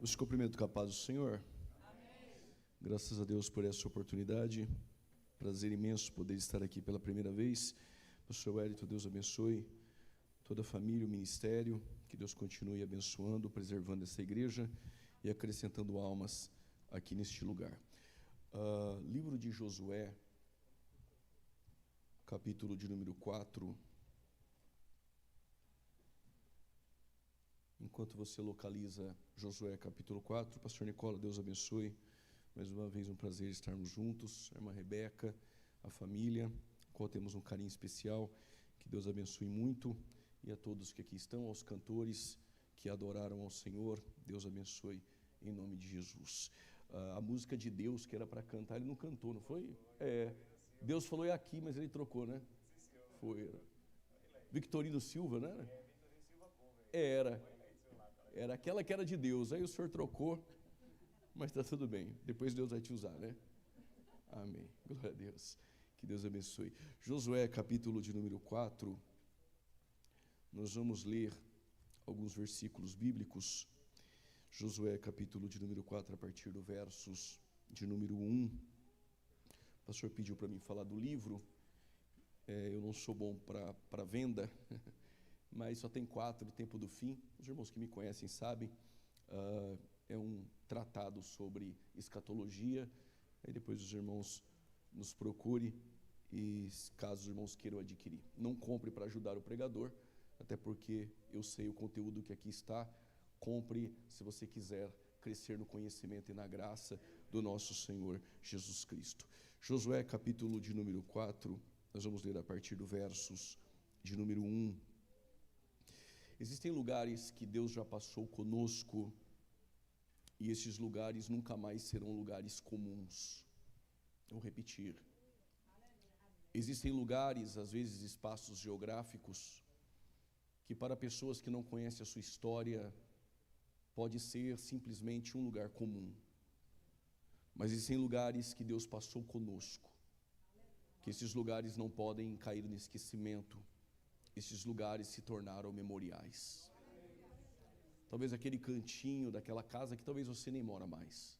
Os cumprimento com a paz do Senhor. Amém. Graças a Deus por essa oportunidade. Prazer imenso poder estar aqui pela primeira vez. Pastor Wellington, Deus abençoe toda a família, o ministério. Que Deus continue abençoando, preservando essa igreja e acrescentando almas aqui neste lugar. Livro de Josué, capítulo de número 4. Enquanto você localiza Josué capítulo 4, Pastor Nicola, Deus abençoe. Mais uma vez um prazer estarmos juntos. A irmã Rebeca, a família, com qual temos um carinho especial. Que Deus abençoe muito. E a todos que aqui estão, aos cantores que adoraram ao Senhor, Deus abençoe em nome de Jesus. A música de Deus que era para cantar, ele não cantou, não foi? Deus falou é aqui, mas ele trocou, né? Foi. Victorino Silva, né? Era aquela que era de Deus, aí o Senhor trocou, mas está tudo bem, depois Deus vai te usar, né? Amém, glória a Deus, que Deus abençoe. Josué, capítulo de número 4, nós vamos ler alguns versículos bíblicos. Josué, capítulo de número 4, a partir do versos de número 1. O pastor pediu para mim falar do livro, eu não sou bom para venda, mas só tem 4, o tempo do fim. Os irmãos que me conhecem sabem, é um tratado sobre escatologia. Aí depois os irmãos nos procurem e caso os irmãos queiram adquirir. Não compre para ajudar o pregador, até porque eu sei o conteúdo que aqui está. Compre se você quiser crescer no conhecimento e na graça do nosso Senhor Jesus Cristo. Josué, capítulo de número 4, nós vamos ler a partir do versos de número 1. Existem lugares que Deus já passou conosco e esses lugares nunca mais serão lugares comuns. Vou repetir. Existem lugares, às vezes espaços geográficos, que para pessoas que não conhecem a sua história, pode ser simplesmente um lugar comum. Mas existem lugares que Deus passou conosco, que esses lugares não podem cair no esquecimento. Esses lugares se tornaram memoriais. Talvez aquele cantinho daquela casa que talvez você nem mora mais,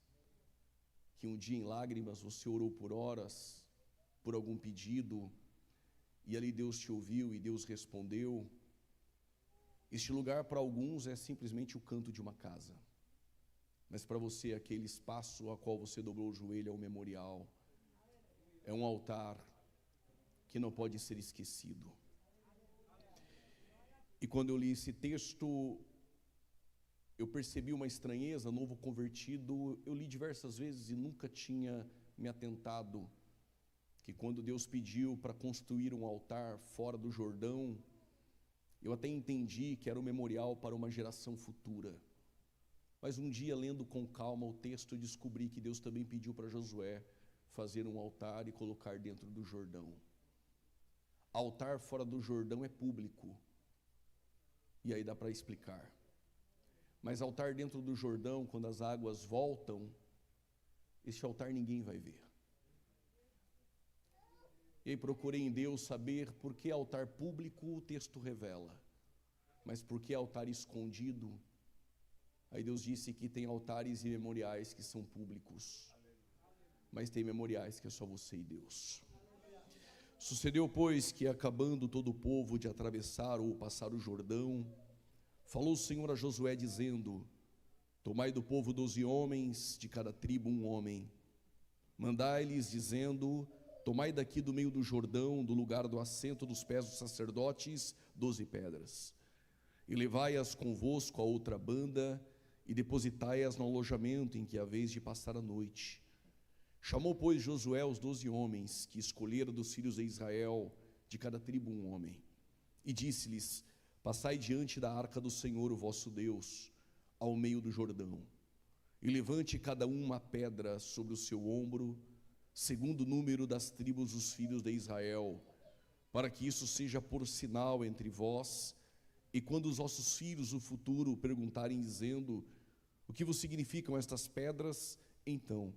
que um dia em lágrimas você orou por horas, por algum pedido, e ali Deus te ouviu e Deus respondeu. Este lugar para alguns é simplesmente o canto de uma casa, mas para você aquele espaço a qual você dobrou o joelho é um memorial, é um altar que não pode ser esquecido. E quando eu li esse texto, eu percebi uma estranheza. Novo convertido, eu li diversas vezes e nunca tinha me atentado que quando Deus pediu para construir um altar fora do Jordão, eu até entendi que era um memorial para uma geração futura. Mas um dia, lendo com calma o texto, eu descobri que Deus também pediu para Josué fazer um altar e colocar dentro do Jordão. Altar fora do Jordão é público. E aí dá para explicar. Mas altar dentro do Jordão, quando as águas voltam, esse altar ninguém vai ver. E aí procurei em Deus saber por que altar público o texto revela, mas por que altar escondido? Aí Deus disse que tem altares e memoriais que são públicos, mas tem memoriais que é só você e Deus. Sucedeu, pois, que acabando todo o povo de atravessar ou passar o Jordão, falou o Senhor a Josué dizendo: tomai do povo 12 homens, de cada tribo um homem. Mandai-lhes dizendo: tomai daqui do meio do Jordão, do lugar do assento dos pés dos sacerdotes, 12 pedras. E levai-as convosco a outra banda, e depositai-as no alojamento em que haveis de passar a noite. Chamou, pois, Josué os 12 homens que escolhera dos filhos de Israel, de cada tribo um homem, e disse-lhes: passai diante da arca do Senhor, o vosso Deus, ao meio do Jordão, e levante cada um uma pedra sobre o seu ombro, segundo o número das tribos dos filhos de Israel, para que isso seja por sinal entre vós, e quando os vossos filhos no futuro perguntarem dizendo: o que vos significam estas pedras? Então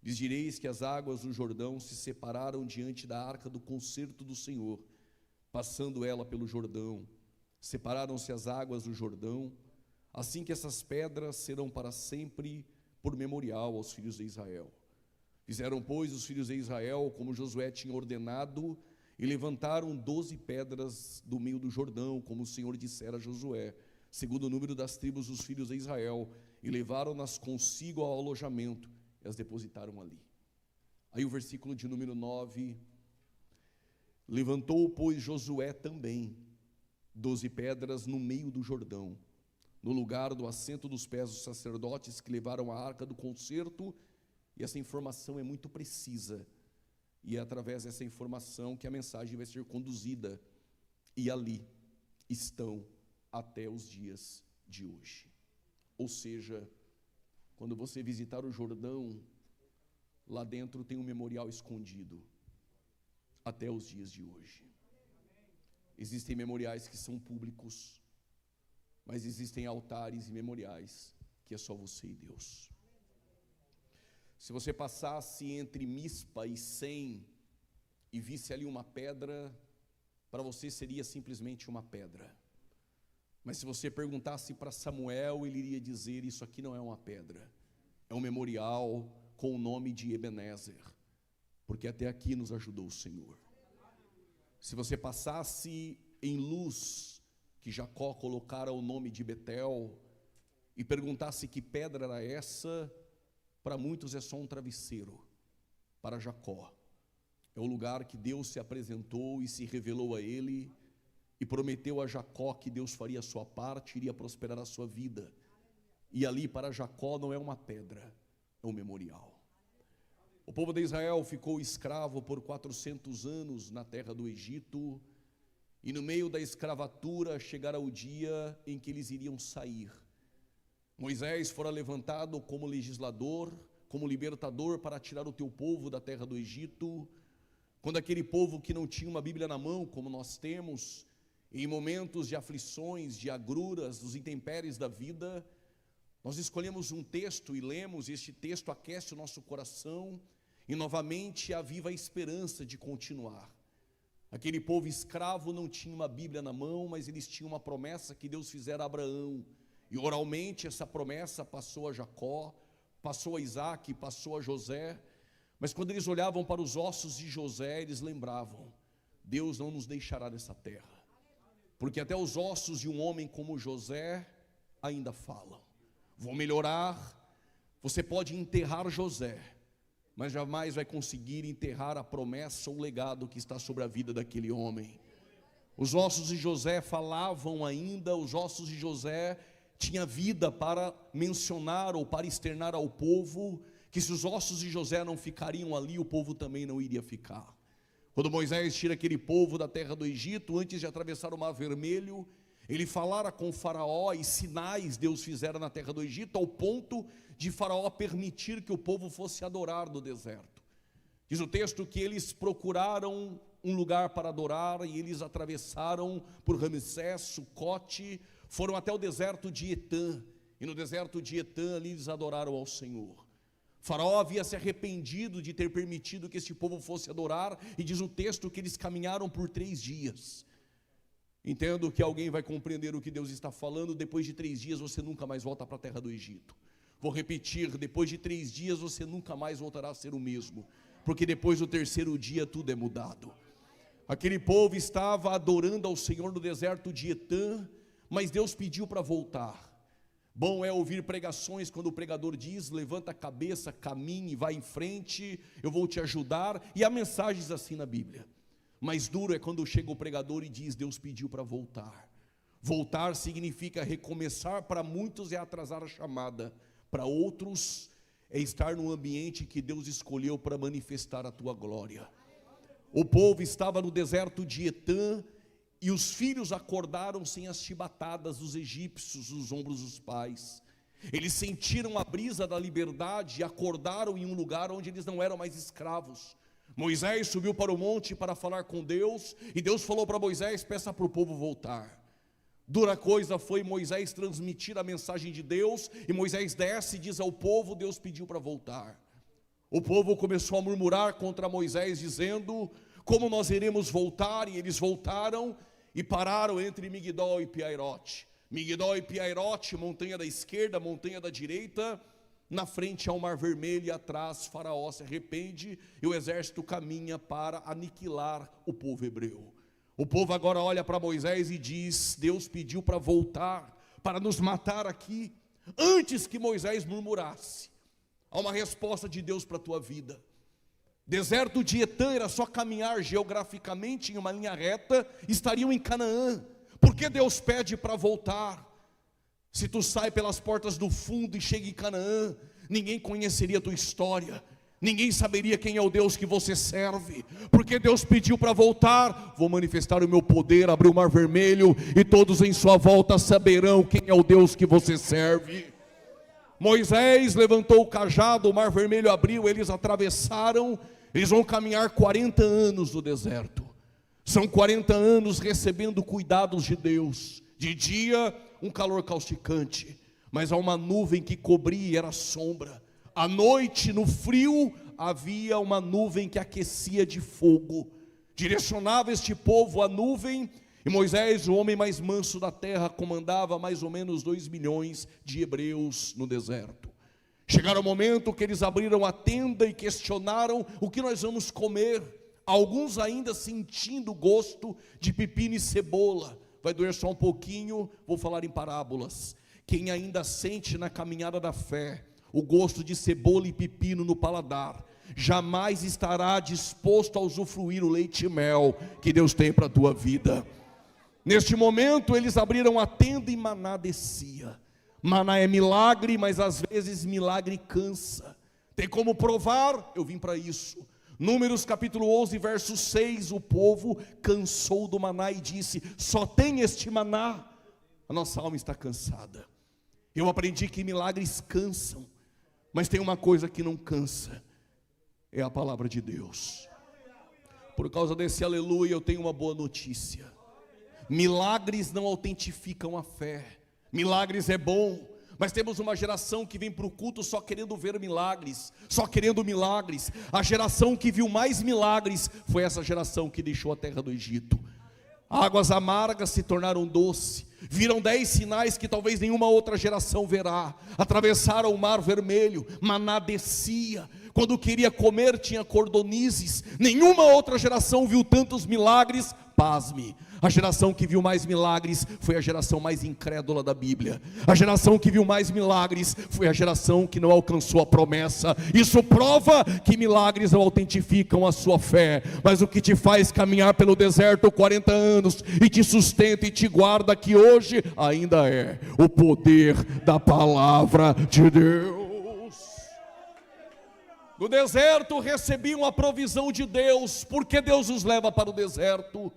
lhes direis que as águas do Jordão se separaram diante da arca do concerto do Senhor, passando ela pelo Jordão. Separaram-se as águas do Jordão, assim que essas pedras serão para sempre por memorial aos filhos de Israel. Fizeram, pois, os filhos de Israel como Josué tinha ordenado, e levantaram 12 pedras do meio do Jordão, como o Senhor dissera a Josué, segundo o número das tribos dos filhos de Israel, e levaram-nas consigo ao alojamento, e as depositaram ali. Aí o versículo de número 9, levantou, pois, Josué também 12 pedras no meio do Jordão, no lugar do assento dos pés dos sacerdotes que levaram a arca do concerto. E essa informação é muito precisa, e é através dessa informação que a mensagem vai ser conduzida, e ali estão até os dias de hoje. Ou seja, quando você visitar o Jordão, lá dentro tem um memorial escondido, até os dias de hoje. Existem memoriais que são públicos, mas existem altares e memoriais que é só você e Deus. Se você passasse entre Mispa e Sem e visse ali uma pedra, para você seria simplesmente uma pedra. Mas se você perguntasse para Samuel, ele iria dizer: isso aqui não é uma pedra, é um memorial com o nome de Ebenezer, porque até aqui nos ajudou o Senhor. Se você passasse em Luz, que Jacó colocara o nome de Betel, e perguntasse que pedra era essa, para muitos é só um travesseiro. Para Jacó é o lugar que Deus se apresentou e se revelou a ele, e prometeu a Jacó que Deus faria a sua parte, iria prosperar a sua vida. E ali para Jacó não é uma pedra, é um memorial. O povo de Israel ficou escravo por 400 anos na terra do Egito, e no meio da escravatura chegará o dia em que eles iriam sair. Moisés fora levantado como legislador, como libertador para tirar o teu povo da terra do Egito, quando aquele povo que não tinha uma Bíblia na mão, como nós temos, em momentos de aflições, de agruras, dos intempéries da vida, nós escolhemos um texto e lemos, e este texto aquece o nosso coração, e novamente aviva a esperança de continuar. Aquele povo escravo não tinha uma Bíblia na mão, mas eles tinham uma promessa que Deus fizera a Abraão, e oralmente essa promessa passou a Jacó, passou a Isaac, passou a José. Mas quando eles olhavam para os ossos de José, eles lembravam: Deus não nos deixará nessa terra, porque até os ossos de um homem como José ainda falam. Vou melhorar. Você pode enterrar José, mas jamais vai conseguir enterrar a promessa ou o legado que está sobre a vida daquele homem. Os ossos de José falavam ainda, os ossos de José tinha vida para mencionar ou para externar ao povo que se os ossos de José não ficariam ali, o povo também não iria ficar. Quando Moisés tira aquele povo da terra do Egito, antes de atravessar o Mar Vermelho, ele falara com Faraó, e sinais Deus fizera na terra do Egito, ao ponto de Faraó permitir que o povo fosse adorar no deserto. Diz o texto que eles procuraram um lugar para adorar, e eles atravessaram por Ramsés, Sucote, foram até o deserto de Etã, e no deserto de Etã ali eles adoraram ao Senhor. Faraó havia se arrependido de ter permitido que este povo fosse adorar, e diz o texto que eles caminharam por 3 dias. Entendo que alguém vai compreender o que Deus está falando: depois de 3 dias você nunca mais volta para a terra do Egito. Vou repetir: depois de 3 dias você nunca mais voltará a ser o mesmo, porque depois do 3º dia tudo é mudado. Aquele povo estava adorando ao Senhor no deserto de Etã, mas Deus pediu para voltar. Bom é ouvir pregações quando o pregador diz: levanta a cabeça, caminhe, vá em frente, eu vou te ajudar, e há mensagens assim na Bíblia. Mas duro é quando chega o pregador e diz: Deus pediu para voltar. Voltar significa recomeçar. Para muitos é atrasar a chamada, para outros é estar no ambiente que Deus escolheu para manifestar a tua glória. O povo estava no deserto de Etã, e os filhos acordaram sem as chibatadas dos egípcios nos ombros dos pais. Eles sentiram a brisa da liberdade e acordaram em um lugar onde eles não eram mais escravos. Moisés subiu para o monte para falar com Deus, e Deus falou para Moisés: peça para o povo voltar. Dura coisa foi Moisés transmitir a mensagem de Deus, e Moisés desce e diz ao povo: Deus pediu para voltar. O povo começou a murmurar contra Moisés, dizendo: como nós iremos voltar? E eles voltaram e pararam entre Migdol e Piairote. Migdol e Piairote, montanha da esquerda, montanha da direita. Na frente há o Mar Vermelho e atrás Faraó se arrepende e o exército caminha para aniquilar o povo hebreu. O povo agora olha para Moisés e diz: Deus pediu para voltar, para nos matar aqui. Antes que Moisés murmurasse, há uma resposta de Deus para a tua vida. Deserto de Etã era só caminhar geograficamente em uma linha reta, estariam em Canaã. Por que Deus pede para voltar? Se tu sai pelas portas do fundo e chega em Canaã, ninguém conheceria a tua história, ninguém saberia quem é o Deus que você serve. Porque Deus pediu para voltar. Vou manifestar o meu poder, abrir o Mar Vermelho, e todos em sua volta saberão quem é o Deus que você serve. Moisés levantou o cajado, o Mar Vermelho abriu, eles atravessaram. Eles vão caminhar 40 anos no deserto. São 40 anos recebendo cuidados de Deus. De dia, um calor causticante, mas há uma nuvem que cobria e era sombra. À noite, no frio, havia uma nuvem que aquecia de fogo. Direcionava este povo à nuvem, e Moisés, o homem mais manso da terra, comandava mais ou menos 2 milhões de hebreus no deserto. Chegaram o momento que eles abriram a tenda e questionaram: o que nós vamos comer? Alguns ainda sentindo o gosto de pepino e cebola. Vai doer só um pouquinho, vou falar em parábolas. Quem ainda sente na caminhada da fé o gosto de cebola e pepino no paladar, jamais estará disposto a usufruir o leite e mel que Deus tem para a tua vida. Neste momento eles abriram a tenda e maná descia. Maná é milagre, mas às vezes milagre cansa. Tem como provar? Eu vim para isso. Números capítulo 11, verso 6, o povo cansou do maná e disse: só tem este maná. A nossa alma está cansada. Eu aprendi que milagres cansam, mas tem uma coisa que não cansa, é a palavra de Deus. Por causa desse aleluia, eu tenho uma boa notícia: milagres não autentificam a fé. Milagres é bom, mas temos uma geração que vem para o culto só querendo ver milagres, só querendo milagres. A geração que viu mais milagres foi essa geração que deixou a terra do Egito. Águas amargas se tornaram doce, viram 10 sinais que talvez nenhuma outra geração verá. Atravessaram o Mar Vermelho, maná descia. Quando queria comer tinha cordonizes. Nenhuma outra geração viu tantos milagres. Pasme, a geração que viu mais milagres foi a geração mais incrédula da Bíblia. A geração que viu mais milagres foi a geração que não alcançou a promessa. Isso prova que milagres não autentificam a sua fé, mas o que te faz caminhar pelo deserto 40 anos e te sustenta e te guarda aqui hoje ainda é o poder da palavra de Deus. No deserto recebiam a provisão de Deus. Por que Deus nos leva para o deserto?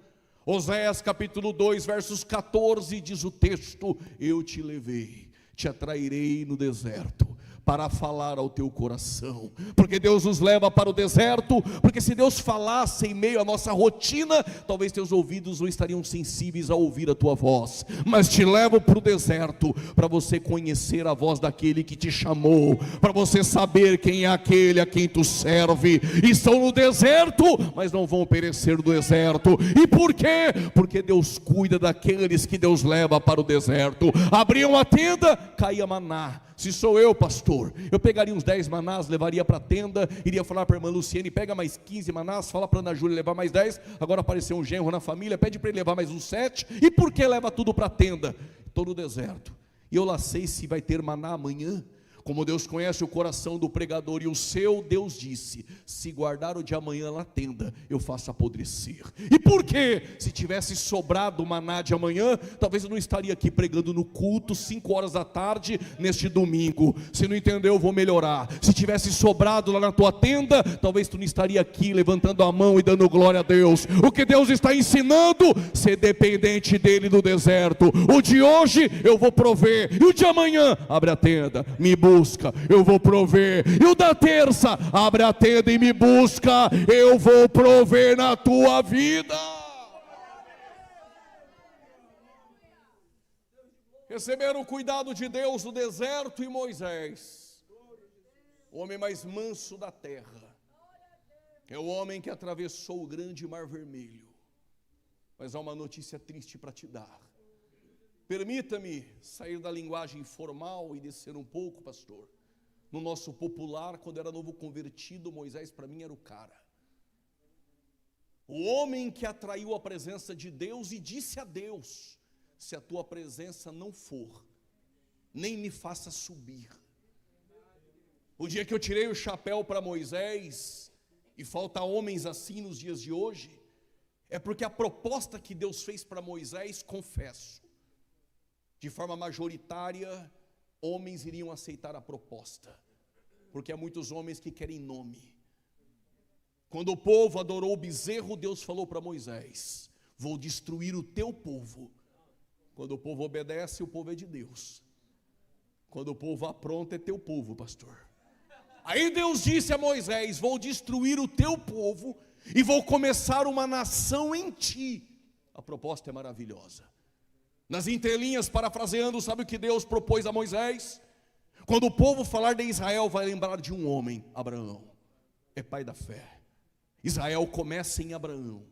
Oséias capítulo 2, versos 14, diz o texto: eu te levei, te atrairei no deserto, para falar ao teu coração. Porque Deus nos leva para o deserto, porque se Deus falasse em meio à nossa rotina, talvez teus ouvidos não estariam sensíveis a ouvir a tua voz. Mas te levo para o deserto, para você conhecer a voz daquele que te chamou, para você saber quem é aquele a quem tu serve. Estão no deserto, mas não vão perecer no deserto. E por quê? Porque Deus cuida daqueles que Deus leva para o deserto. Abriam a tenda, caía maná. Se sou eu, pastor, eu pegaria uns 10 manás, levaria para a tenda, iria falar para a irmã Luciene: pega mais 15 manás, fala para a Ana Júlia levar mais 10, agora apareceu um genro na família, pede para ele levar mais uns 7, e por que leva tudo para a tenda? Estou no deserto, e eu lá sei se vai ter maná amanhã. Como Deus conhece o coração do pregador e o seu, Deus disse: se guardar o de amanhã na tenda, eu faço apodrecer. E por quê? Se tivesse sobrado o maná de amanhã, talvez eu não estaria aqui pregando no culto 5 horas da tarde neste domingo. Se não entendeu, eu vou melhorar. Se tivesse sobrado lá na tua tenda, talvez tu não estaria aqui levantando a mão e dando glória a Deus. O que Deus está ensinando? Ser dependente dele no deserto. O de hoje eu vou prover, e o de amanhã, abre a tenda, me busca, eu vou prover. E o da terça, abre a tenda e me busca, eu vou prover na tua vida. Receberam o cuidado de Deus no deserto. E Moisés, o homem mais manso da terra, é o homem que atravessou o grande Mar Vermelho. Mas há uma notícia triste para te dar: Permita-me sair da linguagem formal e descer um pouco, pastor. No nosso popular, quando era novo convertido, Moisés para mim era o cara. O homem que atraiu a presença de Deus e disse a Deus: se a tua presença não for, nem me faça subir. O dia que eu tirei o chapéu para Moisés, e falta homens assim nos dias de hoje, é porque a proposta que Deus fez para Moisés, confesso, de forma majoritária, homens iriam aceitar a proposta, porque há muitos homens que querem nome. Quando o povo adorou o bezerro, Deus falou para Moisés: vou destruir o teu povo. Quando o povo obedece, o povo é de Deus. Quando o povo apronta, é teu povo, pastor. Aí Deus disse a Moisés: vou destruir o teu povo e vou começar uma nação em ti. A proposta é maravilhosa. Nas entrelinhas, parafraseando, sabe o que Deus propôs a Moisés? Quando o povo falar de Israel, vai lembrar de um homem, Abraão. É pai da fé. Israel começa em Abraão.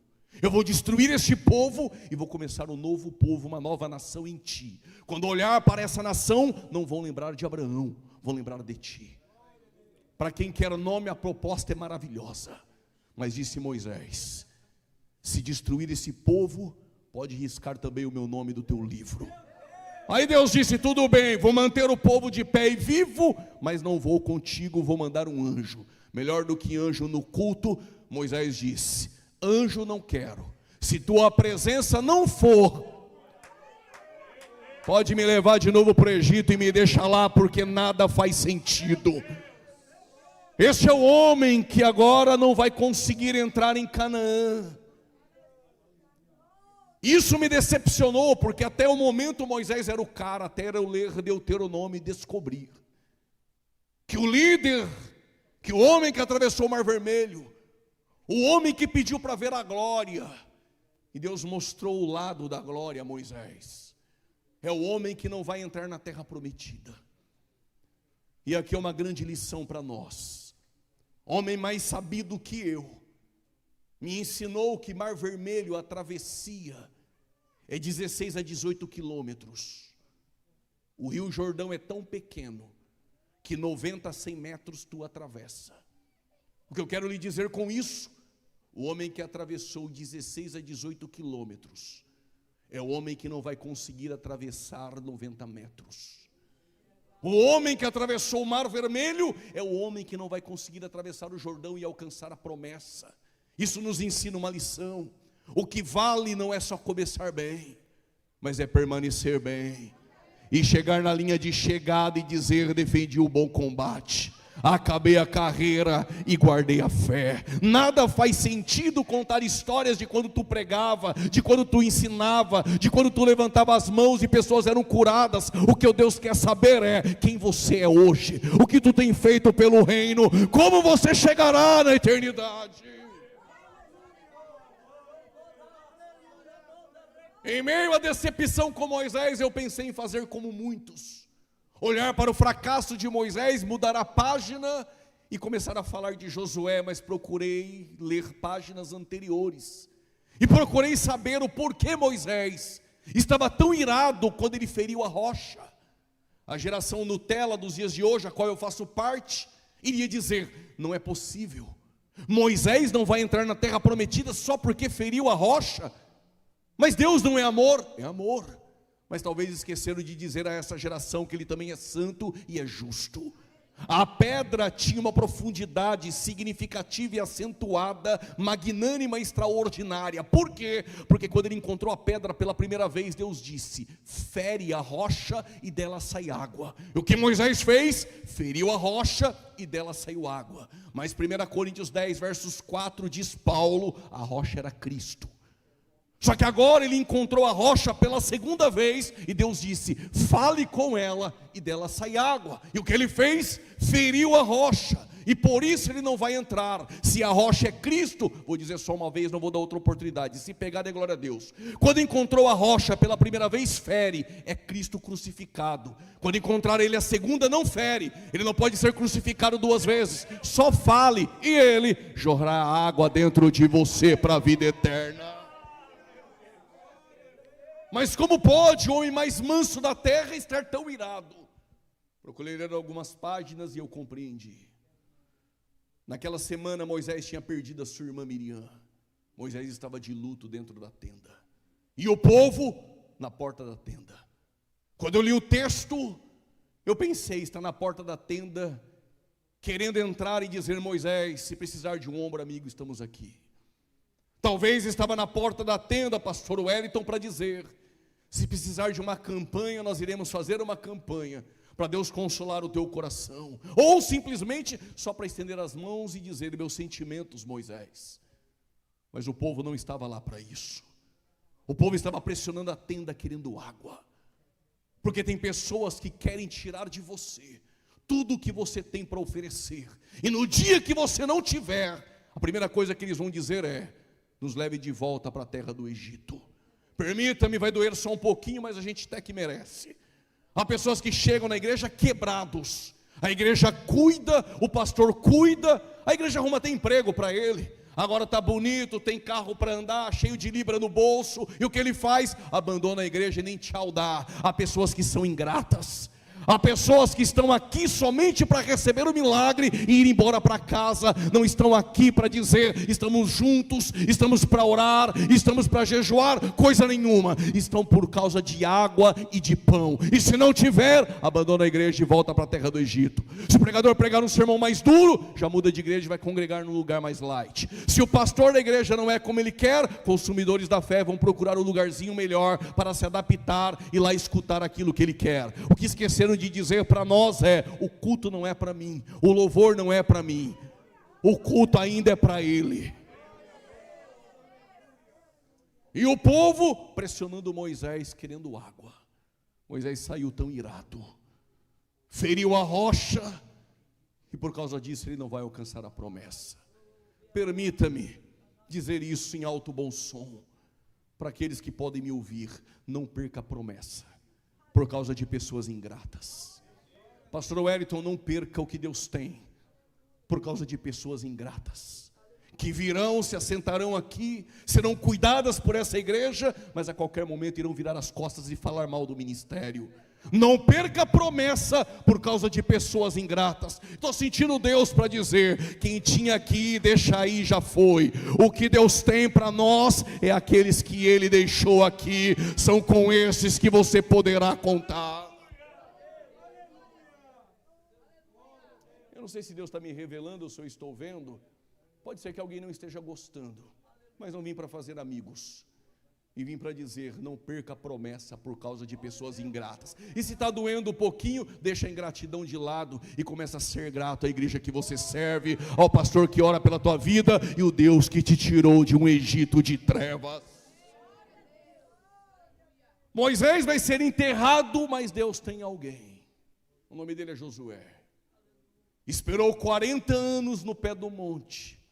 Eu vou destruir este povo e vou começar um novo povo, uma nova nação em ti. Quando olhar para essa nação, não vão lembrar de Abraão, vão lembrar de ti. Para quem quer nome, a proposta é maravilhosa. Mas disse Moisés: se destruir esse povo, pode riscar também o meu nome do teu livro. Aí Deus disse: tudo bem, vou manter o povo de pé e vivo, mas não vou contigo, vou mandar um anjo. Melhor do que anjo no culto, Moisés disse: anjo não quero, se tua presença não for, pode me levar de novo para o Egito e me deixa lá, porque nada faz sentido. Este é o homem que agora não vai conseguir entrar em Canaã. Isso me decepcionou, porque até o momento Moisés era o cara, até eu ler Deuteronômio e descobrir que o líder, que o homem que atravessou o Mar Vermelho, o homem que pediu para ver a glória, e Deus mostrou o lado da glória a Moisés, é o homem que não vai entrar na terra prometida. E aqui é uma grande lição para nós. Homem mais sabido que eu me ensinou que Mar Vermelho, a travessia, é 16 a 18 quilômetros. O Rio Jordão é tão pequeno que 90 a 100 metros tu atravessa. O que eu quero lhe dizer com isso? O homem que atravessou 16 a 18 quilômetros é o homem que não vai conseguir atravessar 90 metros. O homem que atravessou o Mar Vermelho é o homem que não vai conseguir atravessar o Jordão e alcançar a promessa. Isso nos ensina uma lição. O que vale não é só começar bem, mas é permanecer bem e chegar na linha de chegada e dizer: defendi o bom combate, acabei a carreira e guardei a fé. Nada faz sentido contar histórias de quando tu pregava, de quando tu ensinava, de quando tu levantava as mãos e pessoas eram curadas. O que Deus quer saber é quem você é hoje, o que tu tem feito pelo reino, como você chegará na eternidade. Em meio à decepção com Moisés, eu pensei em fazer como muitos: olhar para o fracasso de Moisés, mudar a página e começar a falar de Josué. Mas procurei ler páginas anteriores e procurei saber o porquê Moisés estava tão irado quando ele feriu a rocha. A geração Nutella dos dias de hoje, a qual eu faço parte, iria dizer: não é possível, Moisés não vai entrar na terra prometida só porque feriu a rocha. Mas Deus não é amor? É amor. Mas talvez esqueceram de dizer a essa geração que Ele também é santo e é justo. A pedra tinha uma profundidade significativa e acentuada, magnânima e extraordinária. Por quê? Porque quando ele encontrou a pedra pela primeira vez, Deus disse: fere a rocha e dela sai água. E o que Moisés fez? Feriu a rocha e dela saiu água. Mas 1 Coríntios 10, versos 4 diz Paulo: a rocha era Cristo. Só que agora ele encontrou a rocha pela segunda vez e Deus disse: fale com ela e dela sai água. E o que ele fez? Feriu a rocha. E por isso ele não vai entrar. Se a rocha é Cristo, vou dizer só uma vez, não vou dar outra oportunidade. Se pegar, é glória a Deus. Quando encontrou a rocha pela primeira vez, fere. É Cristo crucificado. Quando encontrar ele a segunda, não fere. Ele não pode ser crucificado duas vezes. Só fale e ele jorrará água dentro de você para a vida eterna. Mas como pode o homem mais manso da terra estar tão irado? Procurei ler algumas páginas e eu compreendi. Naquela semana Moisés tinha perdido a sua irmã Miriam. Moisés estava de luto dentro da tenda. E o povo na porta da tenda. Quando eu li o texto, eu pensei, está na porta da tenda, querendo entrar e dizer: Moisés, se precisar de um ombro amigo, estamos aqui. Talvez estava na porta da tenda, pastor Wellington, para dizer: se precisar de uma campanha, nós iremos fazer uma campanha, para Deus consolar o teu coração. Ou simplesmente só para estender as mãos e dizer: meus sentimentos, Moisés. Mas o povo não estava lá para isso. O povo estava pressionando a tenda querendo água. Porque tem pessoas que querem tirar de você tudo o que você tem para oferecer. E no dia que você não tiver, a primeira coisa que eles vão dizer é: nos leve de volta para a terra do Egito. Permita-me, vai doer só um pouquinho, mas a gente até que merece. Há pessoas que chegam na igreja quebrados. A igreja cuida, o pastor cuida, a igreja arruma até emprego para ele. Agora está bonito, tem carro para andar, cheio de libra no bolso. E o que ele faz? Abandona a igreja e nem tchau dá. Há pessoas que são ingratas. Há pessoas que estão aqui somente para receber o milagre e ir embora para casa. Não estão aqui para dizer: estamos juntos, estamos para orar, estamos para jejuar, coisa nenhuma. Estão por causa de água e de pão. E se não tiver, abandona a igreja e volta para a terra do Egito. Se o pregador pregar um sermão mais duro, já muda de igreja e vai congregar num lugar mais light. Se o pastor da igreja não é como ele quer, consumidores da fé vão procurar um lugarzinho melhor para se adaptar e lá escutar aquilo que ele quer. O que esqueceram de dizer para nós é: o culto não é para mim, o louvor não é para mim, o culto ainda é para Ele. E o povo pressionando Moisés, querendo água. Moisés saiu tão irado, feriu a rocha, e por causa disso ele não vai alcançar a promessa. Permita-me dizer isso em alto bom som, para aqueles que podem me ouvir: não perca a promessa por causa de pessoas ingratas. Pastor Wellington, não perca o que Deus tem por causa de pessoas ingratas, que virão, se assentarão aqui, serão cuidadas por essa igreja, mas a qualquer momento irão virar as costas e falar mal do ministério. Não perca a promessa por causa de pessoas ingratas. Estou sentindo Deus para dizer: quem tinha aqui, deixa aí, já foi. O que Deus tem para nós é aqueles que Ele deixou aqui. São com esses que você poderá contar. Eu não sei se Deus está me revelando ou se eu estou vendo. Pode ser que alguém não esteja gostando, mas não vim para fazer amigos. E vim para dizer: não perca a promessa por causa de pessoas ingratas. E se está doendo um pouquinho, deixa a ingratidão de lado e começa a ser grato à igreja que você serve, ao pastor que ora pela tua vida e o Deus que te tirou de um Egito de trevas. Moisés vai ser enterrado, mas Deus tem alguém. O nome dele é Josué. Esperou 40 anos no pé do monte.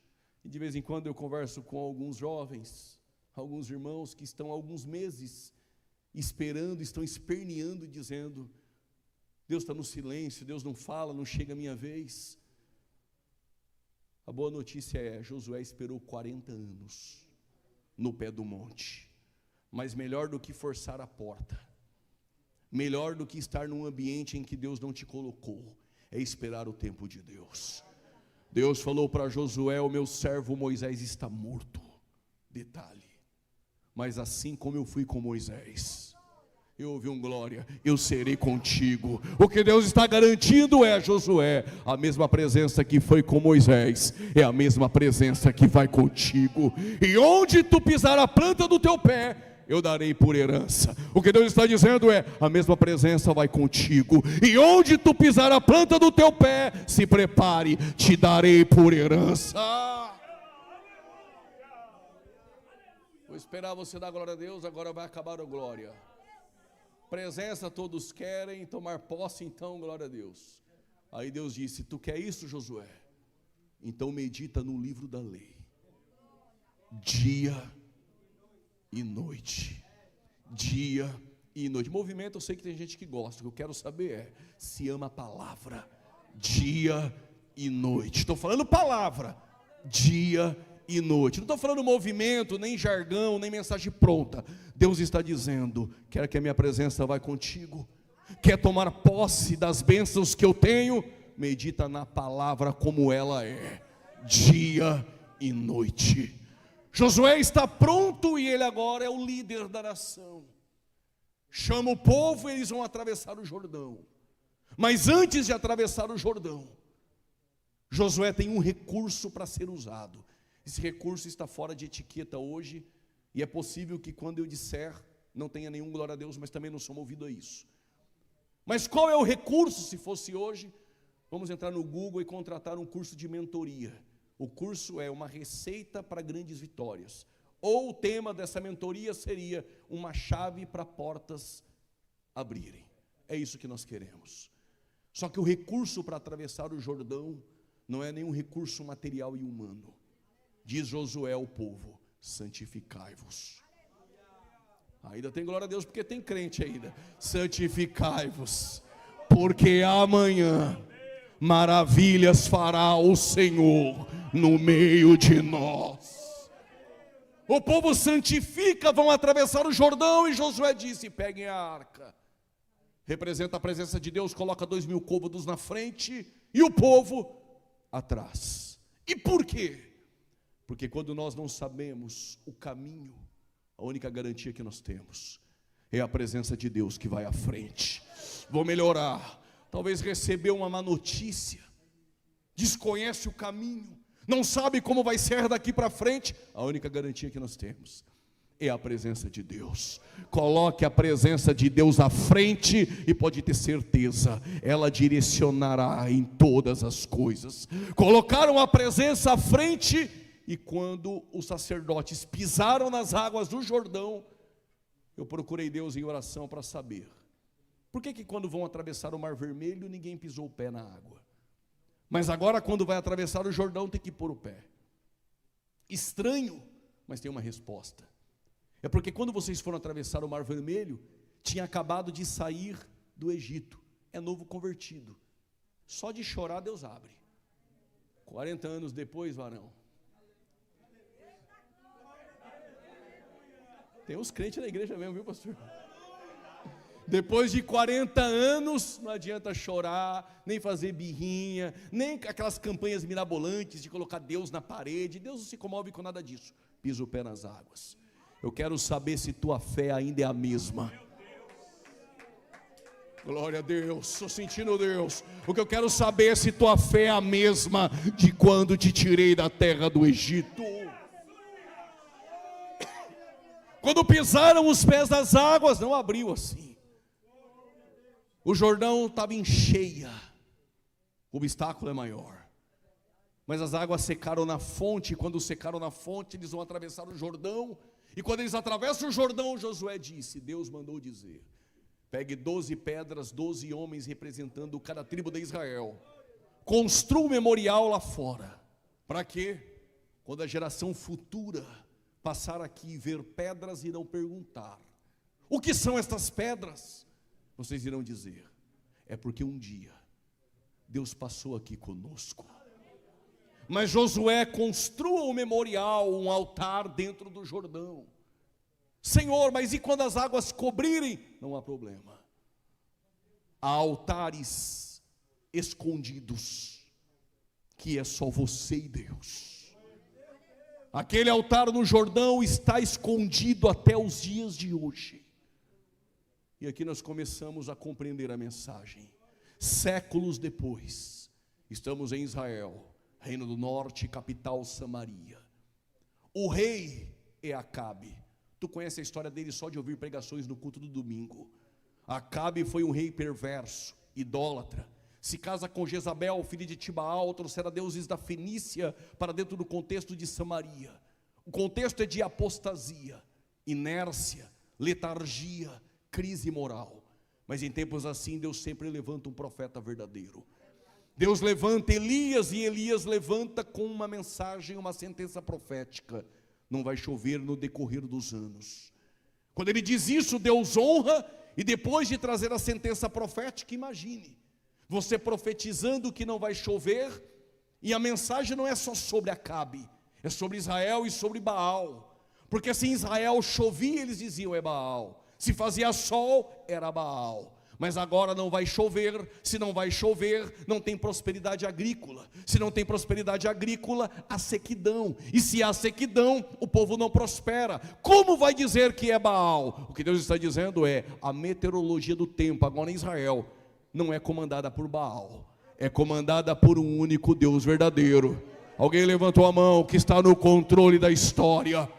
E de vez em quando eu converso com alguns jovens, alguns irmãos que estão há alguns meses esperando, estão esperneando, dizendo: Deus está no silêncio, Deus não fala, não chega a minha vez. A boa notícia é: Josué esperou 40 anos no pé do monte. Mas melhor do que forçar a porta, melhor do que estar num ambiente em que Deus não te colocou, é esperar o tempo de Deus. Deus falou para Josué: o meu servo Moisés está morto. Detalhe: mas assim como eu fui com Moisés, eu ouvi um glória, eu serei contigo. O que Deus está garantindo é: Josué, a mesma presença que foi com Moisés é a mesma presença que vai contigo. E onde tu pisar a planta do teu pé, eu darei por herança. O que Deus está dizendo é: a mesma presença vai contigo. E onde tu pisar a planta do teu pé, se prepare, te darei por herança. Vou esperar você dar glória a Deus, agora vai acabar a glória. Presença todos querem, tomar posse, então glória a Deus. Aí Deus disse: tu quer isso, Josué? Então medita no livro da lei, dia e noite. Dia e noite. Movimento, eu sei que tem gente que gosta. O que eu quero saber é: se ama a palavra dia e noite. Estou falando palavra, dia e noite. Não estou falando movimento, nem jargão, nem mensagem pronta. Deus está dizendo: quer que a minha presença vá contigo? Quer tomar posse das bênçãos que eu tenho? Medita na palavra como ela é, dia e noite. Josué está pronto e ele agora é o líder da nação. Chama o povo e eles vão atravessar o Jordão. Mas antes de atravessar o Jordão, Josué tem um recurso para ser usado. Esse recurso está fora de etiqueta hoje, e é possível que quando eu disser, não tenha nenhum glória a Deus, mas também não sou movido a isso. Mas qual é o recurso? Se fosse hoje, vamos entrar no Google e contratar um curso de mentoria. O curso é uma receita para grandes vitórias. Ou o tema dessa mentoria seria uma chave para portas abrirem. É isso que nós queremos. Só que o recurso para atravessar o Jordão não é nenhum recurso material e humano. Diz Josué ao povo: santificai-vos. Ainda tem glória a Deus porque tem crente ainda. Santificai-vos, porque amanhã maravilhas fará o Senhor no meio de nós. O povo santifica, vão atravessar o Jordão, e Josué disse: peguem a arca. Representa a presença de Deus, coloca 2.000 côvados na frente e o povo atrás. E por quê? Porque quando nós não sabemos o caminho, a única garantia que nós temos é a presença de Deus que vai à frente. Vou melhorar. Talvez recebeu uma má notícia, desconhece o caminho, não sabe como vai ser daqui para frente. A única garantia que nós temos é a presença de Deus. Coloque a presença de Deus à frente e pode ter certeza, ela direcionará em todas as coisas. Colocaram a presença à frente, e quando os sacerdotes pisaram nas águas do Jordão, eu procurei Deus em oração para saber por que quando vão atravessar o Mar Vermelho ninguém pisou o pé na água, mas agora quando vai atravessar o Jordão tem que pôr o pé. Estranho, mas tem uma resposta. É porque quando vocês foram atravessar o Mar Vermelho, tinha acabado de sair do Egito, é novo convertido, só de chorar Deus abre. 40 anos depois, varão, tem uns crentes na igreja mesmo, viu, pastor? Depois de 40 anos, não adianta chorar, nem fazer birrinha, nem aquelas campanhas mirabolantes de colocar Deus na parede. Deus não se comove com nada disso. Pisa o pé nas águas. Eu quero saber se tua fé ainda é a mesma. Glória a Deus, estou sentindo Deus. O que eu quero saber é se tua fé é a mesma de quando te tirei da terra do Egito. Quando pisaram os pés das águas, não abriu assim. O Jordão estava em cheia, o obstáculo é maior. Mas as águas secaram na fonte, e quando secaram na fonte, eles vão atravessar o Jordão. E quando eles atravessam o Jordão, Josué disse, Deus mandou dizer: pegue 12 pedras, 12 homens representando cada tribo de Israel. Construa um memorial lá fora. Para quê? Quando a geração futura passar aqui e ver pedras, irão perguntar: o que são estas pedras? Vocês irão dizer: é porque um dia Deus passou aqui conosco. Mas Josué construa um memorial, um altar dentro do Jordão. Senhor, mas e quando as águas cobrirem? Não há problema. Há altares escondidos, que é só você e Deus. Aquele altar no Jordão está escondido até os dias de hoje. E aqui nós começamos a compreender a mensagem. Séculos depois, estamos em Israel, Reino do Norte, capital Samaria. O rei é Acabe. Tu conhece a história dele só de ouvir pregações no culto do domingo. Acabe foi um rei perverso, idólatra. Se casa com Jezabel, filha de Tibaal, trouxera deuses da Fenícia para dentro do contexto de Samaria. O contexto é de apostasia, inércia, letargia, crise moral. Mas em tempos assim, Deus sempre levanta um profeta verdadeiro. Deus levanta Elias, e Elias levanta com uma mensagem, uma sentença profética: não vai chover no decorrer dos anos. Quando ele diz isso, Deus honra, e depois de trazer a sentença profética, imagine, você profetizando que não vai chover, e a mensagem não é só sobre Acabe, é sobre Israel e sobre Baal. Porque se em Israel chovia, eles diziam é Baal. Se fazia sol, era Baal. Mas agora não vai chover. Se não vai chover, não tem prosperidade agrícola. Se não tem prosperidade agrícola, há sequidão. E se há sequidão, o povo não prospera. Como vai dizer que é Baal? O que Deus está dizendo é: a meteorologia do tempo agora em Israel não é comandada por Baal, é comandada por um único Deus verdadeiro. Alguém levantou a mão que está no controle da história.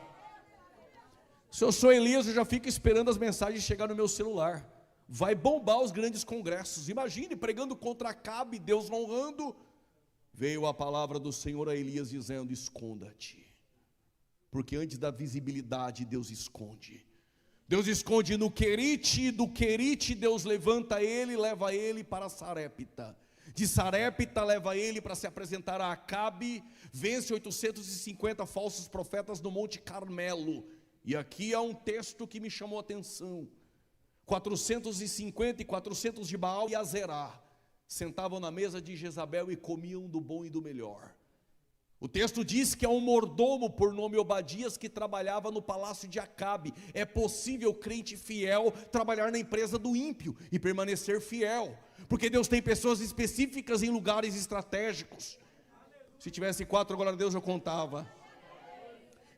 Se eu sou Elias, eu já fico esperando as mensagens chegar no meu celular. Vai bombar os grandes congressos. Imagine, pregando contra Acabe, Deus honrando. Veio a palavra do Senhor a Elias dizendo: esconda-te. Porque antes da visibilidade, Deus esconde. Deus esconde no Querite, do Querite Deus levanta ele e leva ele para Sarepta. De Sarepta leva ele para se apresentar a Acabe. Vence 850 falsos profetas no Monte Carmelo. E aqui há um texto que me chamou a atenção. 450 e 400 de Baal e Azerá sentavam na mesa de Jezabel e comiam do bom e do melhor. O texto diz que há um mordomo por nome Obadias que trabalhava no palácio de Acabe. É possível crente fiel trabalhar na empresa do ímpio e permanecer fiel, porque Deus tem pessoas específicas em lugares estratégicos. Se tivesse 4, glória a Deus, eu contava.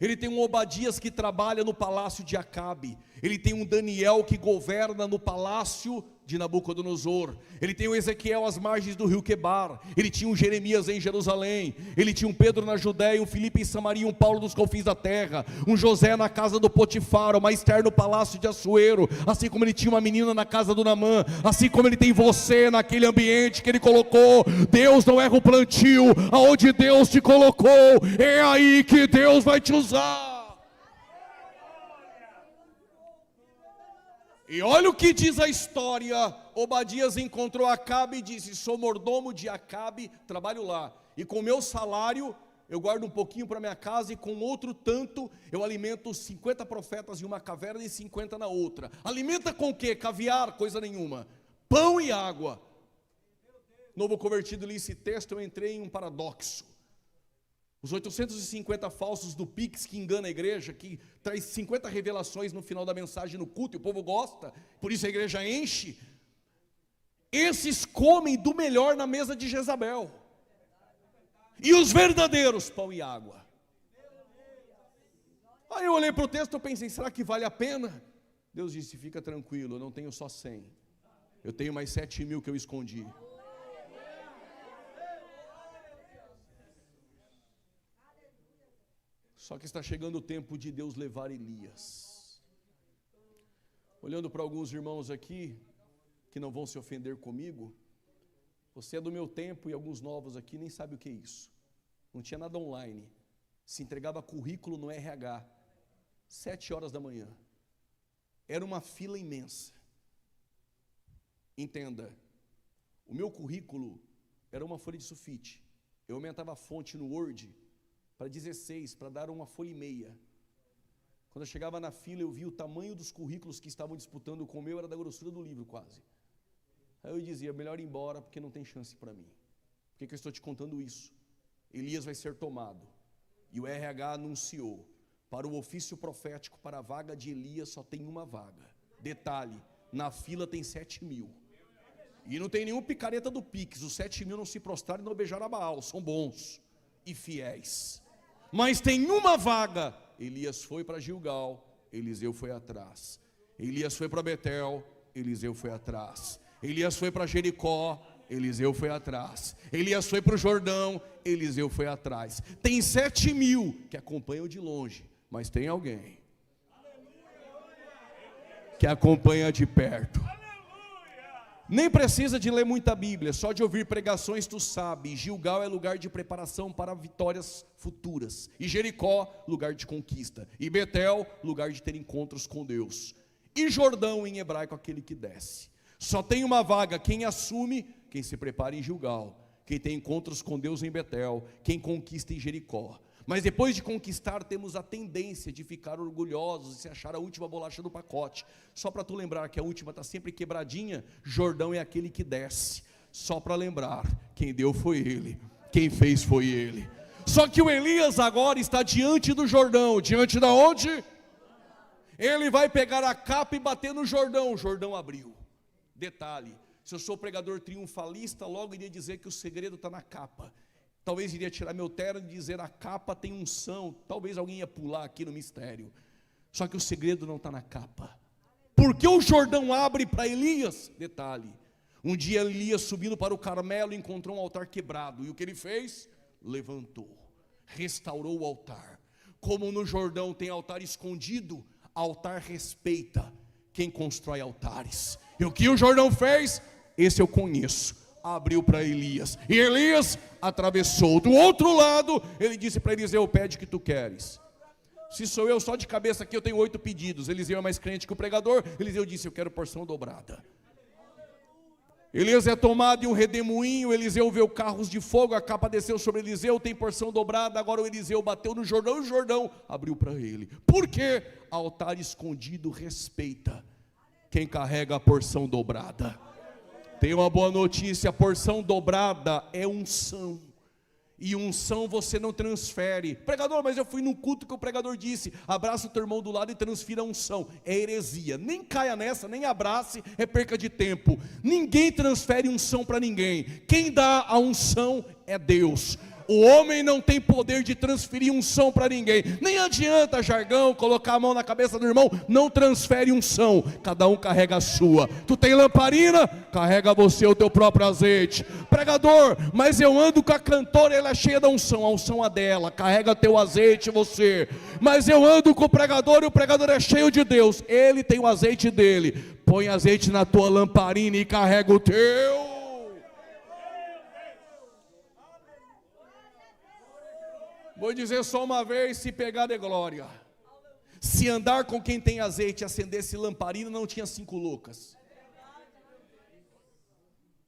Ele tem um Obadias que trabalha no palácio de Acabe. Ele tem um Daniel que governa no palácio de Nabucodonosor. Ele tem um Ezequiel às margens do rio Quebar. Ele tinha um Jeremias em Jerusalém. Ele tinha um Pedro na Judéia, um Filipe em Samaria, um Paulo dos confins da terra, um José na casa do Potifar, uma Esther no palácio de Assuero, assim como ele tinha uma menina na casa do Naamã, assim como ele tem você naquele ambiente que ele colocou. Deus não erra o plantio, aonde Deus te colocou, é aí que Deus vai te usar. E olha o que diz a história. Obadias encontrou Acabe e disse: sou mordomo de Acabe, trabalho lá, e com meu salário eu guardo um pouquinho para minha casa, e com outro tanto eu alimento 50 profetas em uma caverna e 50 na outra. Alimenta com o quê? Caviar? Coisa nenhuma. Pão e água. Novo convertido, li esse texto, eu entrei em um paradoxo. Os 850 falsos do Pix que engana a igreja, que traz 50 revelações no final da mensagem no culto, e o povo gosta, por isso a igreja enche. Esses comem do melhor na mesa de Jezabel. E os verdadeiros, pão e água. Aí eu olhei para o texto e pensei: será que vale a pena? Deus disse: fica tranquilo, eu não tenho só 100. Eu tenho mais 7.000 que eu escondi. Só que está chegando o tempo de Deus levar Elias. Olhando para alguns irmãos aqui, que não vão se ofender comigo, você é do meu tempo e alguns novos aqui nem sabem o que é isso. Não tinha nada online. Se entregava currículo no RH, 7 horas da manhã. Era uma fila imensa. Entenda, o meu currículo era uma folha de sulfite. Eu aumentava a fonte no Word para 16, para dar uma folha e meia. Quando eu chegava na fila, eu vi o tamanho dos currículos que estavam disputando com o meu, era da grossura do livro quase. Aí eu dizia: melhor ir embora, porque não tem chance para mim. Por que eu estou te contando isso? Elias vai ser tomado, e o RH anunciou: para o ofício profético, para a vaga de Elias, só tem uma vaga. Detalhe, na fila tem 7.000. E não tem nenhum picareta do Pix. Os 7.000 não se prostraram e não beijaram a Baal, são bons e fiéis. Mas tem uma vaga. Elias foi para Gilgal, Eliseu foi atrás. Elias foi para Betel, Eliseu foi atrás. Elias foi para Jericó, Eliseu foi atrás. Elias foi para o Jordão, Eliseu foi atrás. Tem 7.000 que acompanham de longe, mas tem alguém que acompanha de perto. Nem precisa de ler muita Bíblia, só de ouvir pregações tu sabe. Gilgal é lugar de preparação para vitórias futuras. E Jericó, lugar de conquista. E Betel, lugar de ter encontros com Deus. E Jordão, em hebraico, aquele que desce. Só tem uma vaga: quem assume, quem se prepara em Gilgal. Quem tem encontros com Deus em Betel. Quem conquista em Jericó. Mas depois de conquistar, temos a tendência de ficar orgulhosos e se achar a última bolacha do pacote. Só para tu lembrar que a última está sempre quebradinha. Jordão é aquele que desce. Só para lembrar, quem deu foi Ele, quem fez foi Ele. Só que o Elias agora está diante do Jordão. Diante da onde? Ele vai pegar a capa e bater no Jordão. O Jordão abriu. Detalhe, se eu sou pregador triunfalista, logo iria dizer que o segredo está na capa. Talvez iria tirar meu terno e dizer: a capa tem unção. Talvez alguém ia pular aqui no mistério. Só que o segredo não está na capa. Porque o Jordão abre para Elias? Detalhe, um dia Elias, subindo para o Carmelo, encontrou um altar quebrado. E o que ele fez? Levantou, restaurou o altar. Como no Jordão tem altar escondido, altar respeita quem constrói altares. E o que o Jordão fez? Esse eu conheço. Abriu para Elias. E Elias atravessou. Do outro lado, ele disse para Eliseu: pede o que tu queres. Se sou eu só de cabeça aqui, eu tenho 8 pedidos. Eliseu é mais crente que o pregador. Eliseu disse: eu quero porção dobrada. Elias é tomado em um redemoinho. Eliseu vê carros de fogo, a capa desceu sobre Eliseu, tem porção dobrada. Agora o Eliseu bateu no Jordão e o Jordão abriu para ele. Por quê? Altar escondido respeita quem carrega a porção dobrada. Tem uma boa notícia: a porção dobrada é unção. E unção você não transfere. Pregador, mas eu fui num culto que o pregador disse: abraça o teu irmão do lado e transfira a unção. É heresia. Nem caia nessa, nem abrace, é perca de tempo. Ninguém transfere unção para ninguém. Quem dá a unção é Deus. O homem não tem poder de transferir unção para ninguém. Nem adianta jargão, colocar a mão na cabeça do irmão. Não transfere unção. Cada um carrega a sua. Tu tem lamparina? Carrega você o teu próprio azeite. Pregador, mas eu ando com a cantora, ela é cheia da unção. A unção é dela. Carrega teu azeite você. Mas eu ando com o pregador e o pregador é cheio de Deus. Ele tem o azeite dele. Põe azeite na tua lamparina e carrega o teu. Vou dizer só uma vez: se pegar de glória. Se andar com quem tem azeite e acendesse lamparina, não tinha 5 loucas.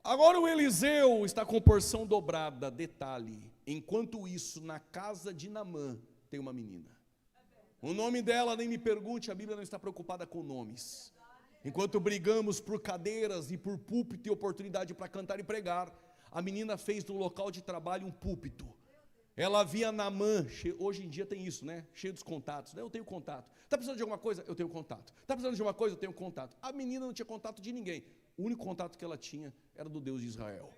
Agora o Eliseu está com porção dobrada. Detalhe, enquanto isso, na casa de Naamã tem uma menina. O nome dela, nem me pergunte, a Bíblia não está preocupada com nomes. Enquanto brigamos por cadeiras e por púlpito e oportunidade para cantar e pregar, a menina fez do local de trabalho um púlpito. Ela via Naamã, hoje em dia tem isso, né? Cheio dos contatos. Eu tenho contato. Está precisando de alguma coisa? Eu tenho contato. Está precisando de uma coisa? Eu tenho contato. A menina não tinha contato de ninguém. O único contato que ela tinha era do Deus de Israel.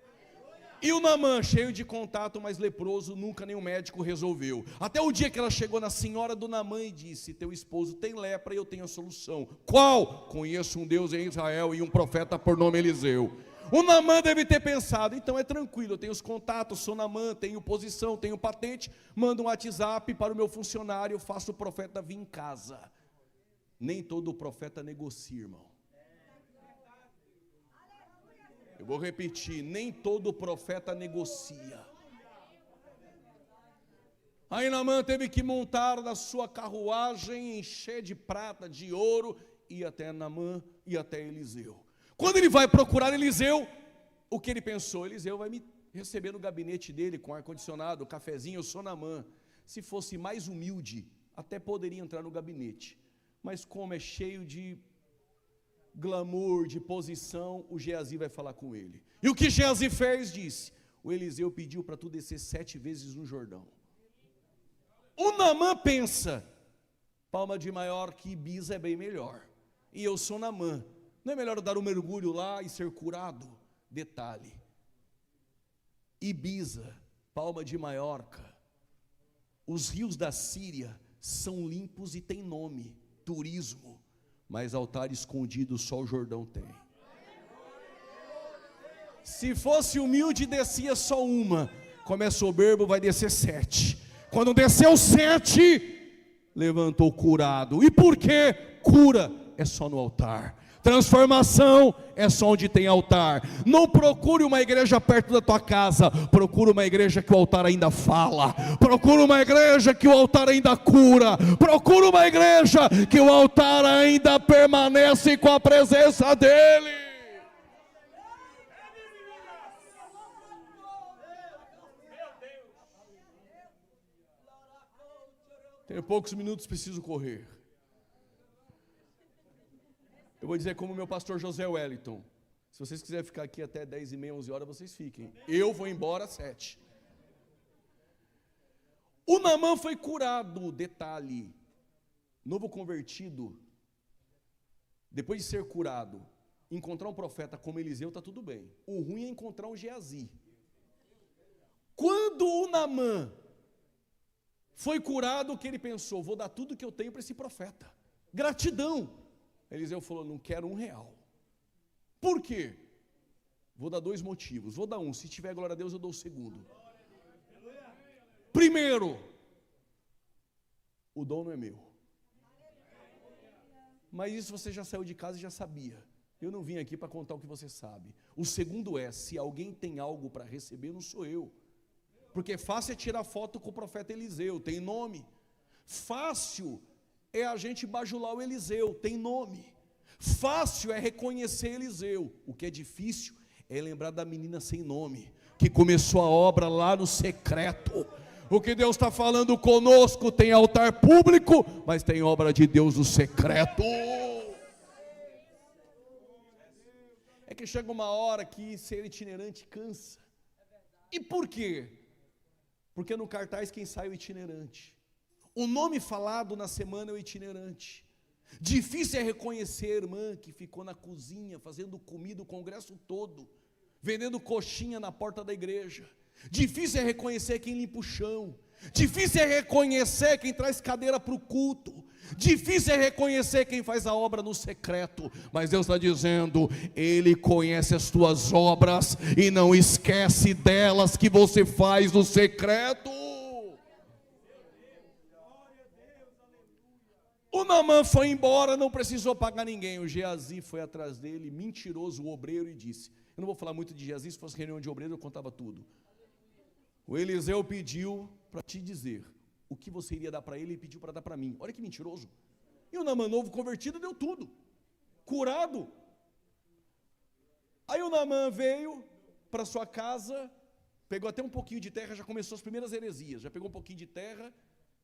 E o Naamã, cheio de contato, mas leproso, nunca nenhum médico resolveu. Até o dia que ela chegou na senhora do Naamã e disse: teu esposo tem lepra e eu tenho a solução. Qual? Conheço um Deus em Israel e um profeta por nome Eliseu. O Naamã deve ter pensado: então é tranquilo, eu tenho os contatos, sou Naamã, tenho posição, tenho patente, mando um WhatsApp para o meu funcionário, faço o profeta vir em casa. Nem todo profeta negocia, irmão. Eu vou repetir: nem todo profeta negocia. Aí Naamã teve que montar na sua carruagem, encher de prata, de ouro, e até Naamã e até Eliseu. Quando ele vai procurar Eliseu, o que ele pensou? Eliseu vai me receber no gabinete dele, com ar-condicionado, cafezinho, eu sou Naamã. Se fosse mais humilde, até poderia entrar no gabinete. Mas como é cheio de glamour, de posição, o Geazi vai falar com ele. E o que Geazi fez? Disse: o Eliseu pediu para tu descer 7 vezes no Jordão. O Naamã pensa: Palma de Maiorca e Ibiza é bem melhor. E eu sou Naamã. Não é melhor dar um mergulho lá e ser curado? Detalhe: Ibiza, Palma de Maiorca, os rios da Síria são limpos e têm nome, turismo, mas altar escondido só o Jordão tem. Se fosse humilde, descia só uma. Como é soberbo, vai descer 7. Quando desceu 7, levantou curado. E por quê? Cura é só no altar. Transformação é só onde tem altar. Não procure uma igreja perto da tua casa. Procure uma igreja que o altar ainda fala. Procure uma igreja que o altar ainda cura. Procure uma igreja que o altar ainda permanece com a presença dele. Tenho poucos minutos, preciso correr. Eu vou dizer como meu pastor José Wellington: se vocês quiserem ficar aqui até 10h30, 11 horas, vocês fiquem. Eu vou embora às 7. O Naamã foi curado, detalhe, novo convertido, depois de ser curado, encontrar um profeta como Eliseu está tudo bem. O ruim é encontrar um Geazi. Quando o Naamã foi curado, o que ele pensou? Vou dar tudo que eu tenho para esse profeta. Gratidão. Eliseu falou, não quero R$1. Por quê? Vou dar 2 motivos. Vou dar um, se tiver glória a Deus eu dou o segundo. Primeiro, o dom não é meu. Mas isso você já saiu de casa e já sabia. Eu não vim aqui para contar o que você sabe. O segundo é, se alguém tem algo para receber, não sou eu. Porque fácil é tirar foto com o profeta Eliseu, tem nome. Fácil é a gente bajular o Eliseu, tem nome. Fácil é reconhecer Eliseu. O que é difícil é lembrar da menina sem nome, que começou a obra lá no secreto. O que Deus está falando conosco, tem altar público, mas tem obra de Deus no secreto. É que chega uma hora que ser itinerante cansa. E por quê? Porque no cartaz quem sai é o itinerante. O nome falado na semana é o itinerante. Difícil é reconhecer a irmã que ficou na cozinha fazendo comida o congresso todo, vendendo coxinha na porta da igreja. Difícil é reconhecer quem limpa o chão. Difícil é reconhecer quem traz cadeira para o culto. Difícil é reconhecer quem faz a obra no secreto. Mas Deus está dizendo, Ele conhece as tuas obras e não esquece delas que você faz no secreto. O Naamã foi embora, não precisou pagar ninguém. O Geazi foi atrás dele, mentiroso, o obreiro, e disse, eu não vou falar muito de Geazi, se fosse reunião de obreiro eu contava tudo. O Eliseu pediu para te dizer o que você iria dar para ele e pediu para dar para mim. Olha que mentiroso. E o Naamã novo convertido deu tudo, curado. Aí o Naamã veio para sua casa, pegou até um pouquinho de terra, já começou as primeiras heresias, já pegou um pouquinho de terra,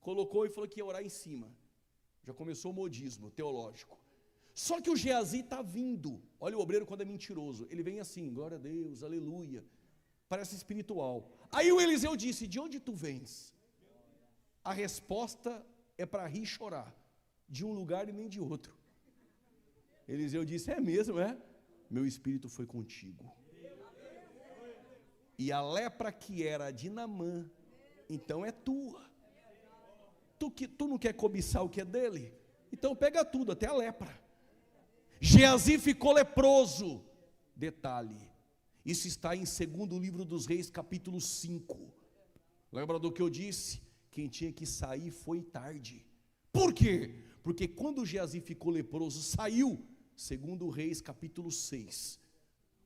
colocou e falou que ia orar em cima. Já começou o modismo teológico. Só que o Geazi está vindo. Olha o obreiro quando é mentiroso. Ele vem assim, glória a Deus, aleluia. Parece espiritual. Aí o Eliseu disse, de onde tu vens? A resposta é para rir e chorar. De um lugar e nem de outro. Eliseu disse, é mesmo, é? Meu espírito foi contigo. E a lepra que era de Naamã, então é tua. Tu não quer cobiçar o que é dele? Então pega tudo, até a lepra. Geazi ficou leproso. Detalhe, isso está em 2º livro dos Reis, capítulo 5. Lembra do que eu disse? Quem tinha que sair foi tarde. Por quê? Porque quando Geazi ficou leproso, saiu. 2º Reis, capítulo 6.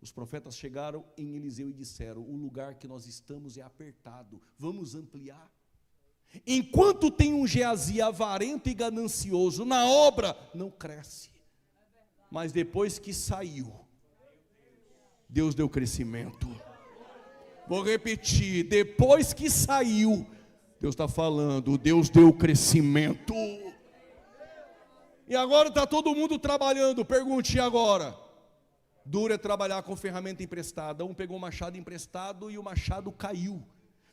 Os profetas chegaram em Eliseu e disseram, o lugar que nós estamos é apertado, vamos ampliar. Enquanto tem um Geazi avarento e ganancioso na obra, não cresce. Mas depois que saiu, Deus deu crescimento. Vou repetir, depois que saiu, Deus está falando, Deus deu crescimento. E agora está todo mundo trabalhando, pergunte agora. Duro é trabalhar com ferramenta emprestada. Um pegou o machado emprestado e o machado caiu.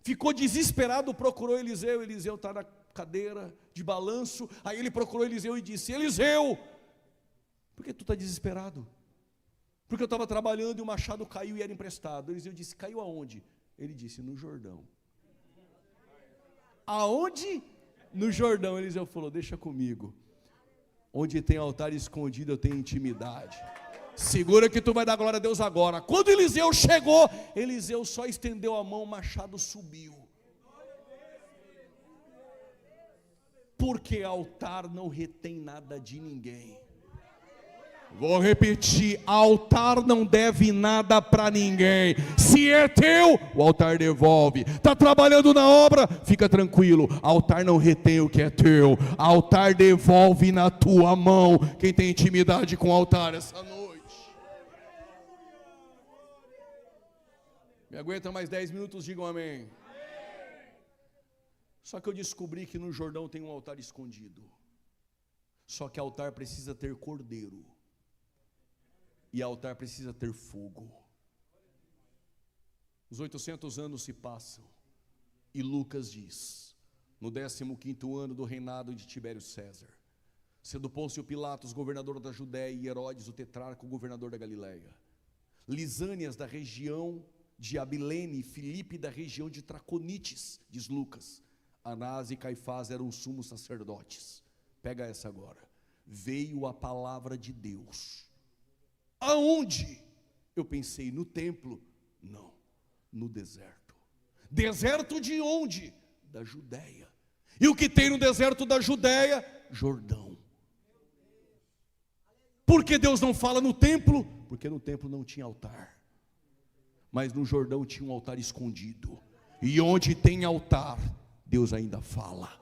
Ficou desesperado, procurou Eliseu. Eliseu está na cadeira de balanço. Aí ele procurou Eliseu e disse, Eliseu, por que tu está desesperado? Porque eu estava trabalhando e o machado caiu e era emprestado. Eliseu disse, caiu aonde? Ele disse, no Jordão. Aonde? No Jordão. Eliseu falou, deixa comigo. Onde tem altar escondido eu tenho intimidade. Segura que tu vai dar glória a Deus agora. Quando Eliseu chegou, Eliseu só estendeu a mão, o machado subiu. Porque altar não retém nada de ninguém. Vou repetir, altar não deve nada para ninguém. Se é teu, o altar devolve. Está trabalhando na obra? Fica tranquilo, altar não retém o que é teu. Altar devolve na tua mão. Quem tem intimidade com o altar essa noite? Me aguenta mais 10 minutos, digam amém. Só que eu descobri que no Jordão tem um altar escondido. Só que altar precisa ter cordeiro. E altar precisa ter fogo. Os 800 anos se passam. E Lucas diz, no 15º ano do reinado de Tibério César, sendo Pôncio Pilatos governador da Judéia e Herodes o tetrarca, o governador da Galileia, Lisânias da região de Abilene e Filipe da região de Traconites, diz Lucas, Anás e Caifás eram sumos sacerdotes. Pega essa agora. Veio a palavra de Deus. Aonde? Eu pensei no templo. Não, no deserto. Deserto de onde? Da Judéia. E o que tem no deserto da Judéia? Jordão. Por que Deus não fala no templo? Porque no templo não tinha altar, mas no Jordão tinha um altar escondido. E onde tem altar, Deus ainda fala.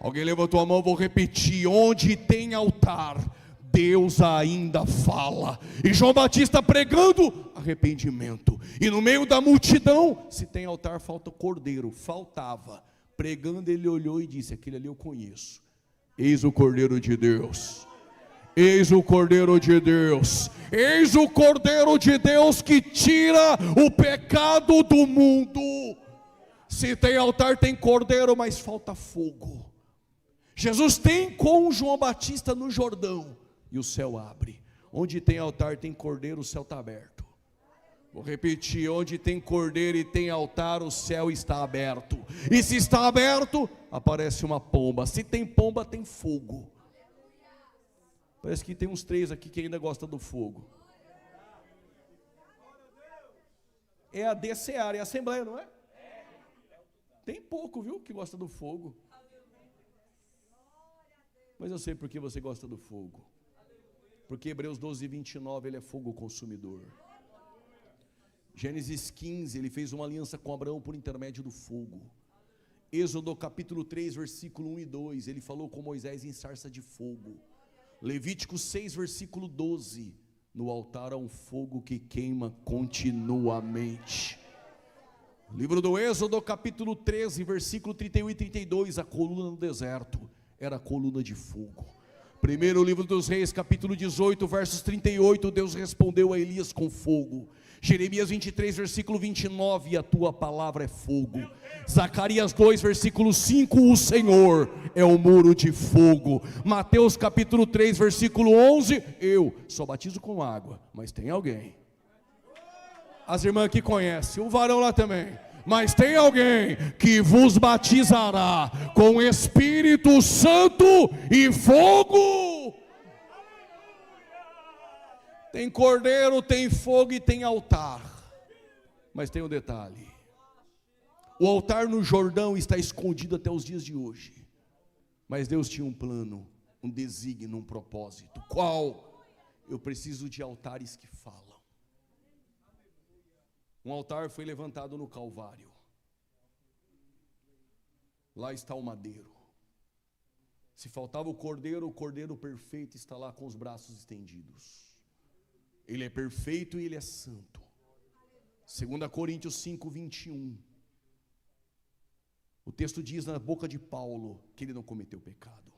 Alguém levantou a mão, vou repetir: onde tem altar, Deus ainda fala. E João Batista pregando arrependimento, e no meio da multidão, se tem altar, falta cordeiro. Faltava. Pregando, ele olhou e disse: aquele ali eu conheço. Eis o Cordeiro de Deus. Eis o Cordeiro de Deus. Eis o Cordeiro de Deus que tira o pecado do mundo. Se tem altar, tem cordeiro, mas falta fogo. Jesus tem com João Batista no Jordão, e o céu abre. Onde tem altar, tem cordeiro, o céu está aberto. Vou repetir: onde tem cordeiro e tem altar, o céu está aberto. E se está aberto, aparece uma pomba. Se tem pomba, tem fogo. Parece que tem uns 3 aqui que ainda gostam do fogo. É a DCA, é a Assembleia, não é? Tem pouco, viu, que gosta do fogo. Mas eu sei por que você gosta do fogo. Porque Hebreus 12:29, ele é fogo consumidor. Gênesis 15, ele fez uma aliança com Abraão por intermédio do fogo. Êxodo capítulo 3, versículo 1 e 2, ele falou com Moisés em sarça de fogo. Levítico 6, versículo 12, no altar há um fogo que queima continuamente. Livro do Êxodo capítulo 13, versículo 31 e 32, a coluna no deserto era a coluna de fogo. Primeiro livro dos Reis, capítulo 18, versos 38, Deus respondeu a Elias com fogo. Jeremias 23, versículo 29, a tua palavra é fogo. Zacarias 2, versículo 5, o Senhor é o muro de fogo. Mateus capítulo 3, versículo 11, eu só batizo com água, mas tem alguém. As irmãs que conhecem, o varão lá também. Mas tem alguém que vos batizará com Espírito Santo e fogo. Tem cordeiro, tem fogo e tem altar. Mas tem um detalhe: o altar no Jordão está escondido até os dias de hoje. Mas Deus tinha um plano, um desígnio, um propósito. Qual? Eu preciso de altares que falam. Um altar foi levantado no Calvário. Lá está o madeiro. Se faltava o cordeiro perfeito está lá com os braços estendidos. Ele é perfeito e ele é santo. 2 Coríntios 5, 21. O texto diz na boca de Paulo que ele não cometeu pecado.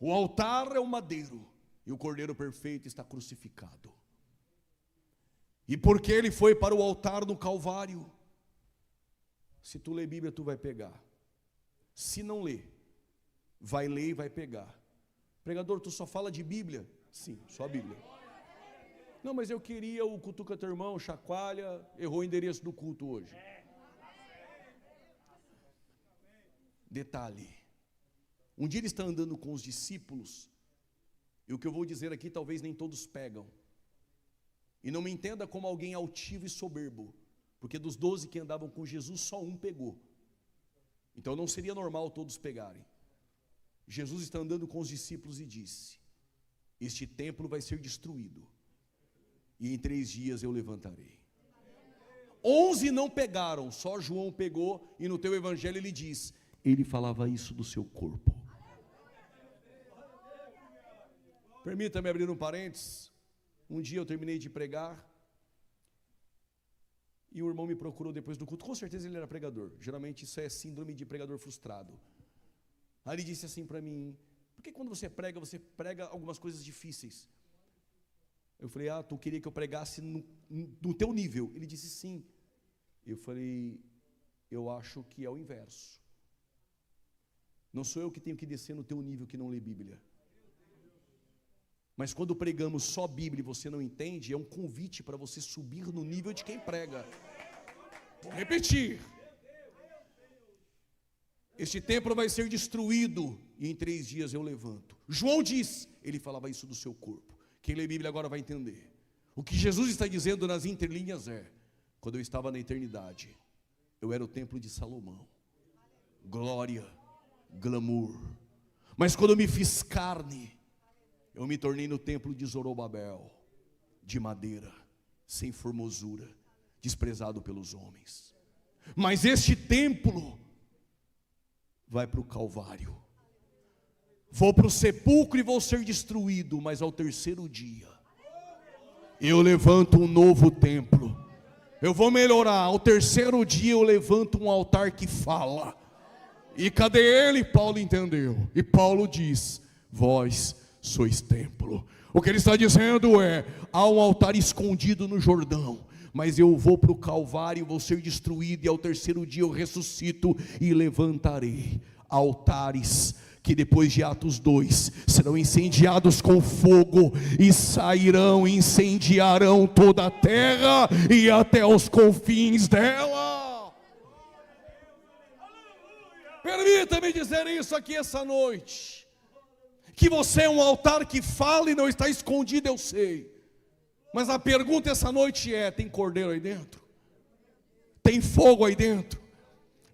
O altar é o madeiro e o cordeiro perfeito está crucificado. E porque ele foi para o altar no Calvário, se tu ler Bíblia, tu vai pegar. Se não ler, vai ler e vai pegar. Pregador, tu só fala de Bíblia? Sim, só a Bíblia. Não, mas eu queria o cutuca teu irmão, chacoalha, errou o endereço do culto hoje. Detalhe: um dia ele está andando com os discípulos, e o que eu vou dizer aqui talvez nem todos pegam. E não me entenda como alguém altivo e soberbo, porque dos 12 que andavam com Jesus, só um pegou. Então não seria normal todos pegarem. Jesus está andando com os discípulos e disse: este templo vai ser destruído, e em 3 dias eu levantarei. 11 não pegaram, só João pegou, e no teu evangelho ele diz, ele falava isso do seu corpo. Permita-me abrir um parênteses. Um dia eu terminei de pregar, e o irmão me procurou depois do culto. Com certeza ele era pregador. Geralmente isso é síndrome de pregador frustrado. Aí ele disse assim para mim: por que quando você prega algumas coisas difíceis? Eu falei: tu queria que eu pregasse no teu nível? Ele disse sim. Eu falei: eu acho que é o inverso. Não sou eu que tenho que descer no teu nível que não lê Bíblia. Mas quando pregamos só Bíblia e você não entende, é um convite para você subir no nível de quem prega. Vou repetir. Este templo vai ser destruído e em 3 dias eu levanto. João diz, ele falava isso do seu corpo. Quem lê Bíblia agora vai entender. O que Jesus está dizendo nas entrelinhas é: quando eu estava na eternidade, eu era o templo de Salomão. Glória, glamour. Mas quando eu me fiz carne, eu me tornei no templo de Zorobabel, de madeira, sem formosura, desprezado pelos homens. Mas este templo vai para o Calvário. Vou para o sepulcro e vou ser destruído, mas ao 3º dia eu levanto um novo templo. Eu vou melhorar. Ao 3º dia eu levanto um altar que fala. E cadê ele? Paulo entendeu. E Paulo diz: vós sois templo. O que ele está dizendo é: há um altar escondido no Jordão, mas eu vou para o Calvário, vou ser destruído, e ao 3º dia eu ressuscito e levantarei altares que depois de Atos 2 serão incendiados com fogo e sairão, incendiarão toda a terra e até os confins dela. Permita-me dizer isso aqui essa noite, que você é um altar que fala e não está escondido, eu sei. Mas a pergunta essa noite é: tem cordeiro aí dentro? Tem fogo aí dentro?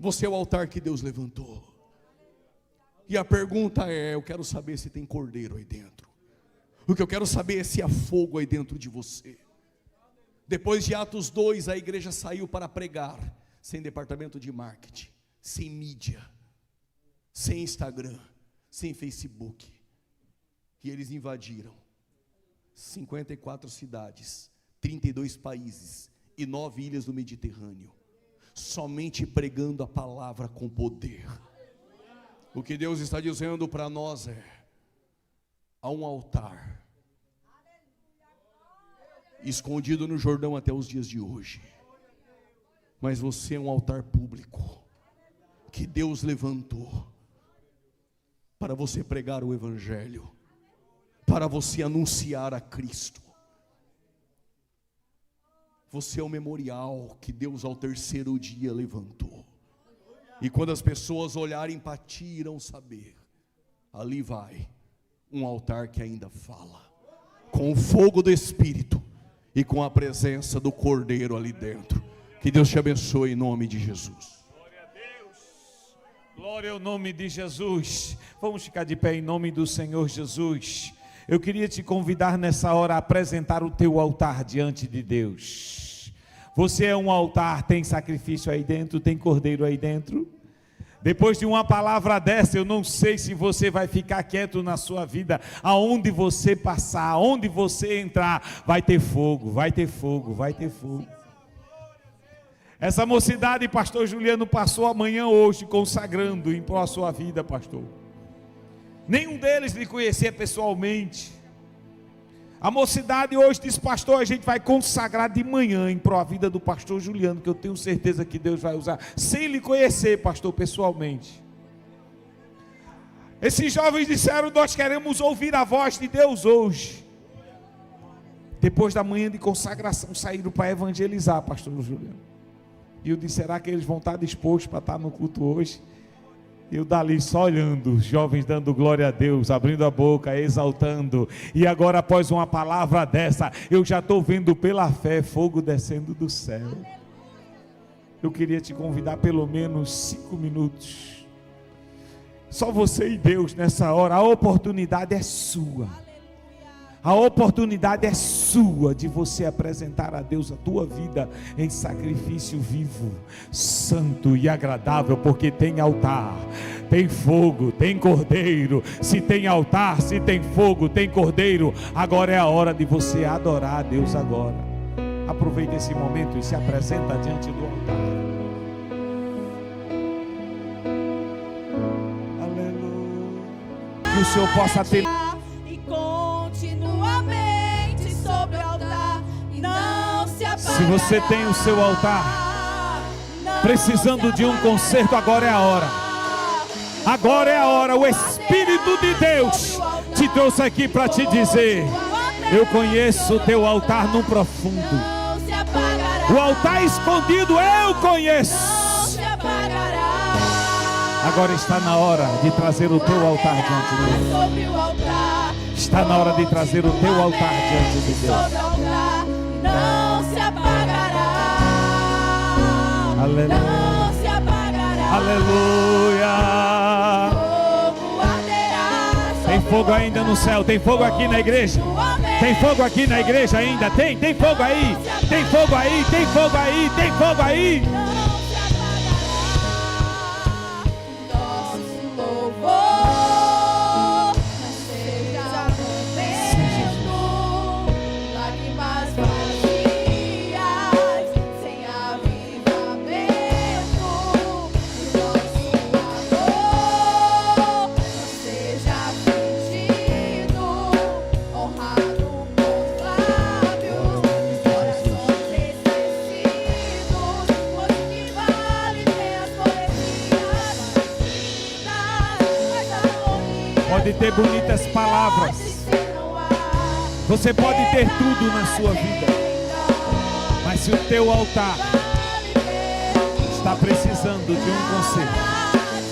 Você é o altar que Deus levantou. E a pergunta é: eu quero saber se tem cordeiro aí dentro. O que eu quero saber é se há fogo aí dentro de você. Depois de Atos 2, a igreja saiu para pregar, sem departamento de marketing, sem mídia, sem Instagram, sem Facebook. E eles invadiram 54 cidades, 32 países e 9 ilhas do Mediterrâneo, somente pregando a palavra com poder. O que Deus está dizendo para nós é: há um altar escondido no Jordão até os dias de hoje, mas você é um altar público que Deus levantou para você pregar o Evangelho, para você anunciar a Cristo. Você é o memorial que Deus ao 3º dia levantou. E quando as pessoas olharem para ti, irão saber: ali vai um altar que ainda fala, com o fogo do Espírito e com a presença do Cordeiro ali dentro. Que Deus te abençoe em nome de Jesus. Glória a Deus. Glória ao nome de Jesus. Vamos ficar de pé em nome do Senhor Jesus. Eu queria te convidar nessa hora a apresentar o teu altar diante de Deus. Você é um altar, tem sacrifício aí dentro, tem cordeiro aí dentro. Depois de uma palavra dessa, eu não sei se você vai ficar quieto na sua vida. Aonde você passar, aonde você entrar, vai ter fogo, vai ter fogo, vai ter fogo. Essa mocidade, pastor Juliano, passou a manhã hoje consagrando em prol da sua vida, pastor. Nenhum deles lhe conhecia pessoalmente. A mocidade hoje disse: pastor, a gente vai consagrar de manhã em prol da vida do pastor Juliano, que eu tenho certeza que Deus vai usar, sem lhe conhecer, pastor, pessoalmente. Esses jovens disseram: nós queremos ouvir a voz de Deus hoje. Depois da manhã de consagração, saíram para evangelizar, pastor Juliano. E eu disse: será que eles vão estar dispostos para estar no culto hoje? Eu dali só olhando, os jovens dando glória a Deus, abrindo a boca, exaltando. E agora, após uma palavra dessa, eu já estou vendo pela fé fogo descendo do céu. Eu queria te convidar pelo menos 5 minutos. Só você e Deus nessa hora. A oportunidade é sua. A oportunidade é sua de você apresentar a Deus a tua vida em sacrifício vivo, santo e agradável, porque tem altar, tem fogo, tem cordeiro. Se tem altar, se tem fogo, tem cordeiro. Agora é a hora de você adorar a Deus agora. Aproveita esse momento e se apresenta diante do altar. Aleluia. Que o Senhor possa ter... Sobre o altar, não se apagará. Se você tem o seu altar precisando de um conserto, agora é a hora. Agora é a hora. O Espírito de Deus te trouxe aqui para te dizer: eu conheço o teu altar no profundo. Não se apagará. O altar escondido eu conheço. Não se apagará. Agora está na hora de trazer o teu altar diante de Deus. Sobre o altar. Está na hora de trazer o teu altar diante de Deus. Sobre o altar. Não se apagará. Aleluia. Não se apagará. Aleluia. Fogo arderá. Tem fogo ainda no céu. Tem fogo aqui na igreja. Tem fogo aqui na igreja ainda. Tem fogo aí. Tem fogo aí. Tem fogo aí. Tem fogo aí. Não se apagará. Nosso louvor. Mas seja momento. Lágrimas vazias. Sem avivamento. Nosso amor. Não seja fingido. Honrado por lábios. Corações esquecidos. Pois que vale ter as poesias mais harmonia. Pode ter bonitas palavras. Você pode ter tudo na sua vida. Mas se o teu altar está precisando de um conselho,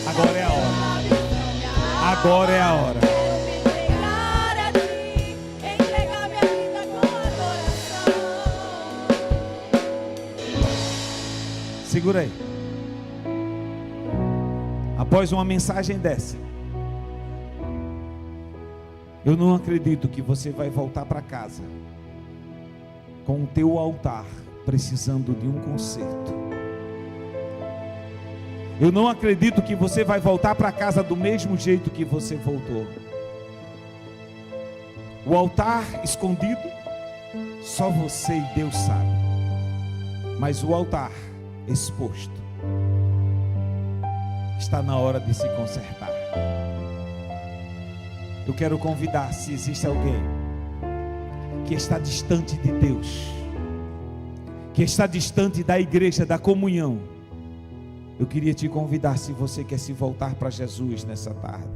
agora é a hora. Agora é a hora. Entregar a ti, entregar minha vida com adoração. Segura aí. Após uma mensagem dessa, eu não acredito que você vai voltar para casa com o teu altar precisando de um conserto. Eu não acredito que você vai voltar para casa do mesmo jeito que você voltou. O altar escondido, só você e Deus sabe. Mas o altar exposto, está na hora de se consertar. Eu quero convidar, se existe alguém que está distante de Deus, que está distante da igreja, da comunhão, eu queria te convidar, se você quer se voltar para Jesus nessa tarde.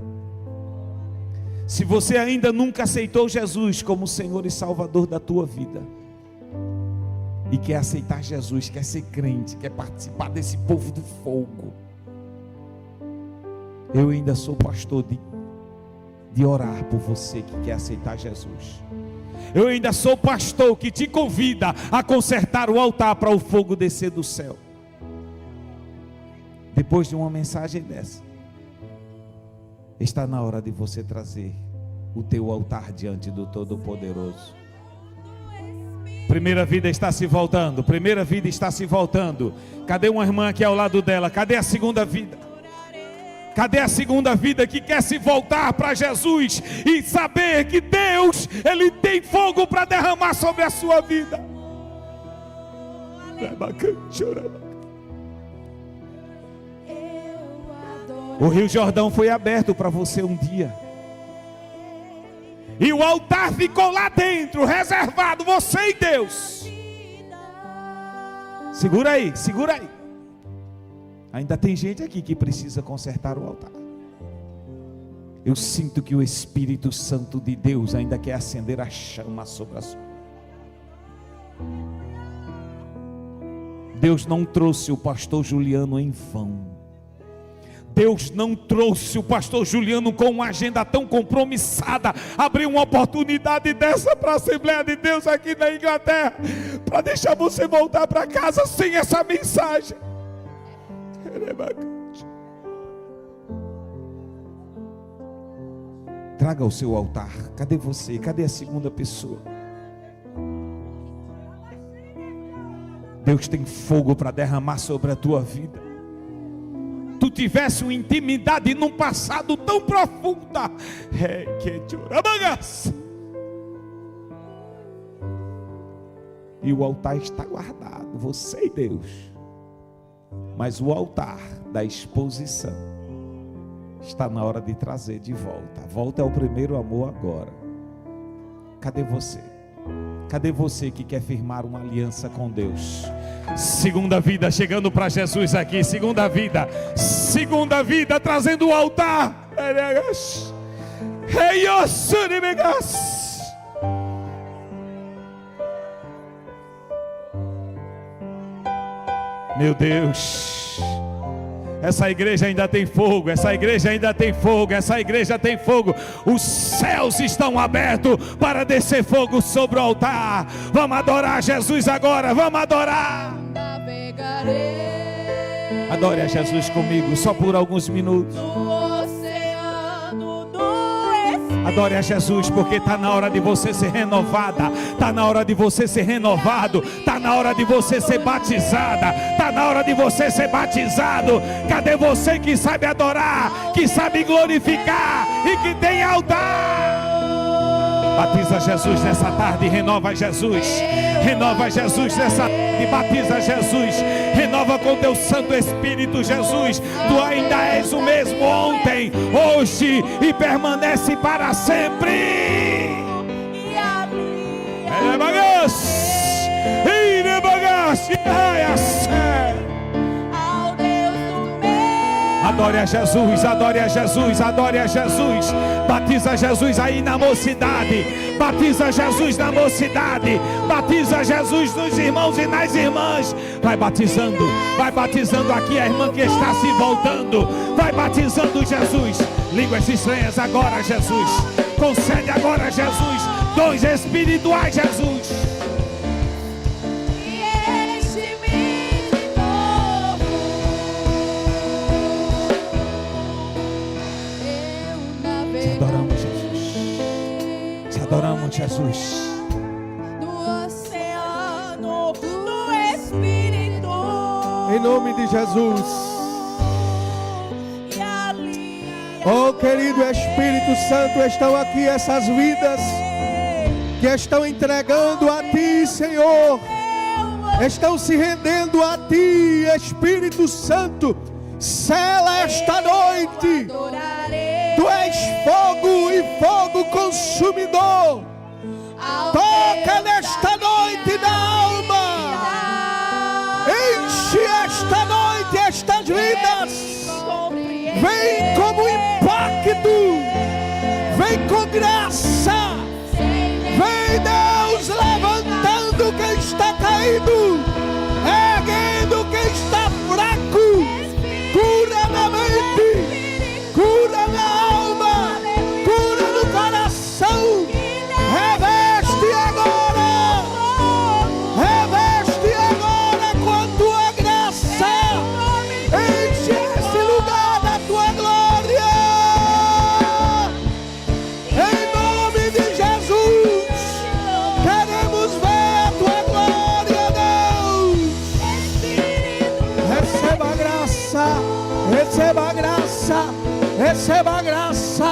Se você ainda nunca aceitou Jesus como Senhor e Salvador da tua vida, e quer aceitar Jesus, quer ser crente, quer participar desse povo do fogo, eu ainda sou pastor de orar por você que quer aceitar Jesus. Eu ainda sou pastor que te convida a consertar o altar para o fogo descer do céu. Depois de uma mensagem dessa, está na hora de você trazer o teu altar diante do Todo-Poderoso. Primeira vida está se voltando. Primeira vida está se voltando. Cadê uma irmã aqui ao lado dela? Cadê a segunda vida? Cadê a segunda vida que quer se voltar para Jesus e saber que Deus, Ele tem fogo para derramar sobre a sua vida? O Rio Jordão foi aberto para você um dia. E o altar ficou lá dentro, reservado, você e Deus. Segura aí, segura aí. Ainda tem gente aqui que precisa consertar o altar. Eu sinto que o Espírito Santo de Deus ainda quer acender a chama sobre a sua. Deus não trouxe o pastor Juliano em vão. Deus não trouxe o pastor Juliano com uma agenda tão compromissada, abriu uma oportunidade dessa para a Assembleia de Deus aqui na Inglaterra, para deixar você voltar para casa sem essa mensagem. Traga o seu altar. Cadê você? Cadê a segunda pessoa? Deus tem fogo para derramar sobre a tua vida. Tu tivesse uma intimidade num passado tão profunda, e o altar está guardado, você e Deus. Mas o altar da exposição está na hora de trazer de volta. Volta ao primeiro amor agora. Cadê você? Cadê você que quer firmar uma aliança com Deus? Segunda vida chegando para Jesus aqui. Segunda vida trazendo o altar. Meu Deus, essa igreja ainda tem fogo, essa igreja ainda tem fogo, essa igreja tem fogo. Os céus estão abertos para descer fogo sobre o altar. Vamos adorar Jesus agora, vamos adorar. Navegarei Adore a Jesus comigo, só por alguns minutos. no oceano do Espírito. Adore a Jesus, porque está na hora de você ser renovada, está na hora de você ser renovado, está na hora de você ser batizada, está na hora de você ser batizado. Cadê você que sabe adorar, que sabe glorificar e que tem altar? Batiza Jesus nessa tarde, renova Jesus nessa tarde, batiza Jesus, renova com teu Santo Espírito, Jesus. Tu ainda és o mesmo ontem, hoje e permanece para sempre. E ali ao Deus do meu. Adore a Jesus, adore a Jesus, adore a Jesus. Batiza Jesus aí na mocidade, batiza Jesus na mocidade, batiza Jesus nos irmãos e nas irmãs. Vai batizando aqui a irmã que está se voltando. Vai batizando Jesus. Línguas estranhas agora, Jesus. Concede agora, Jesus. Dons espirituais, Jesus. E enche-me de novo. Eu navegarei Te adoramos, Jesus. Te adoramos, Jesus. no oceano do Espírito. Em nome de Jesus. E ali Oh, querido Espírito Santo, estão aqui essas vidas que estão entregando a Ti, Senhor. Estão se rendendo a Ti, Espírito Santo. Sela esta noite. adorarei. Tu és fogo e fogo consumidor. Ao Toca Deus nesta da noite minha na alma. Enche esta noite estas vidas. compreender. Vem como impacto. Vem com graça. Vem, Deus, levantando quem está caído, erguendo quem está fraco. Cura na mente, cura na alma, cura no coração. Reveste agora com a tua graça. Enche esse lugar da tua glória. Em nome de Jesus, queremos ver a tua glória, Deus. Receba a graça, receba a graça, receba a graça,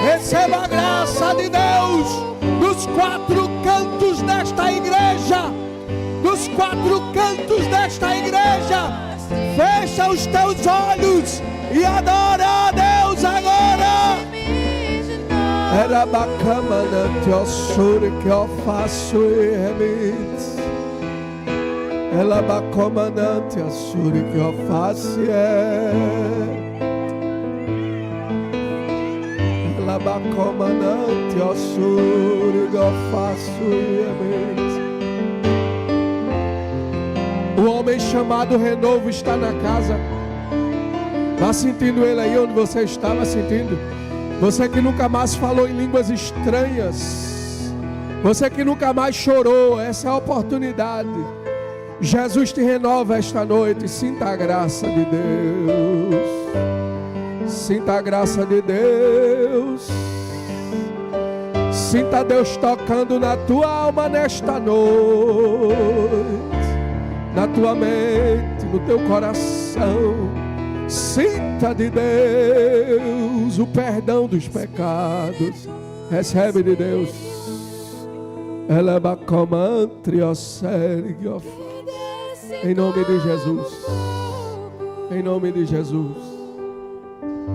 receba a graça de Deus dos quatro cantos desta igreja, dos quatro cantos desta igreja. Fecha os teus olhos e adora a Deus agora. Era bacana te ossure que eu faço e remite. Ela bacomandante ossure que eu faço Ela bacomandante ossure que eu faço e remite. O homem chamado Renovo está na casa. Vá sentindo ele aí onde você estava sentindo. Você que nunca mais falou em línguas estranhas, você que nunca mais chorou, essa é a oportunidade. Jesus te renova esta noite. Sinta a graça de Deus. Sinta a graça de Deus. Sinta Deus tocando na tua alma nesta noite, na tua mente, no teu coração. Sinta de Deus o perdão dos pecados. Recebe de Deus. Ela é bacomantri, ó sério, ó. Em nome de Jesus. Em nome de Jesus.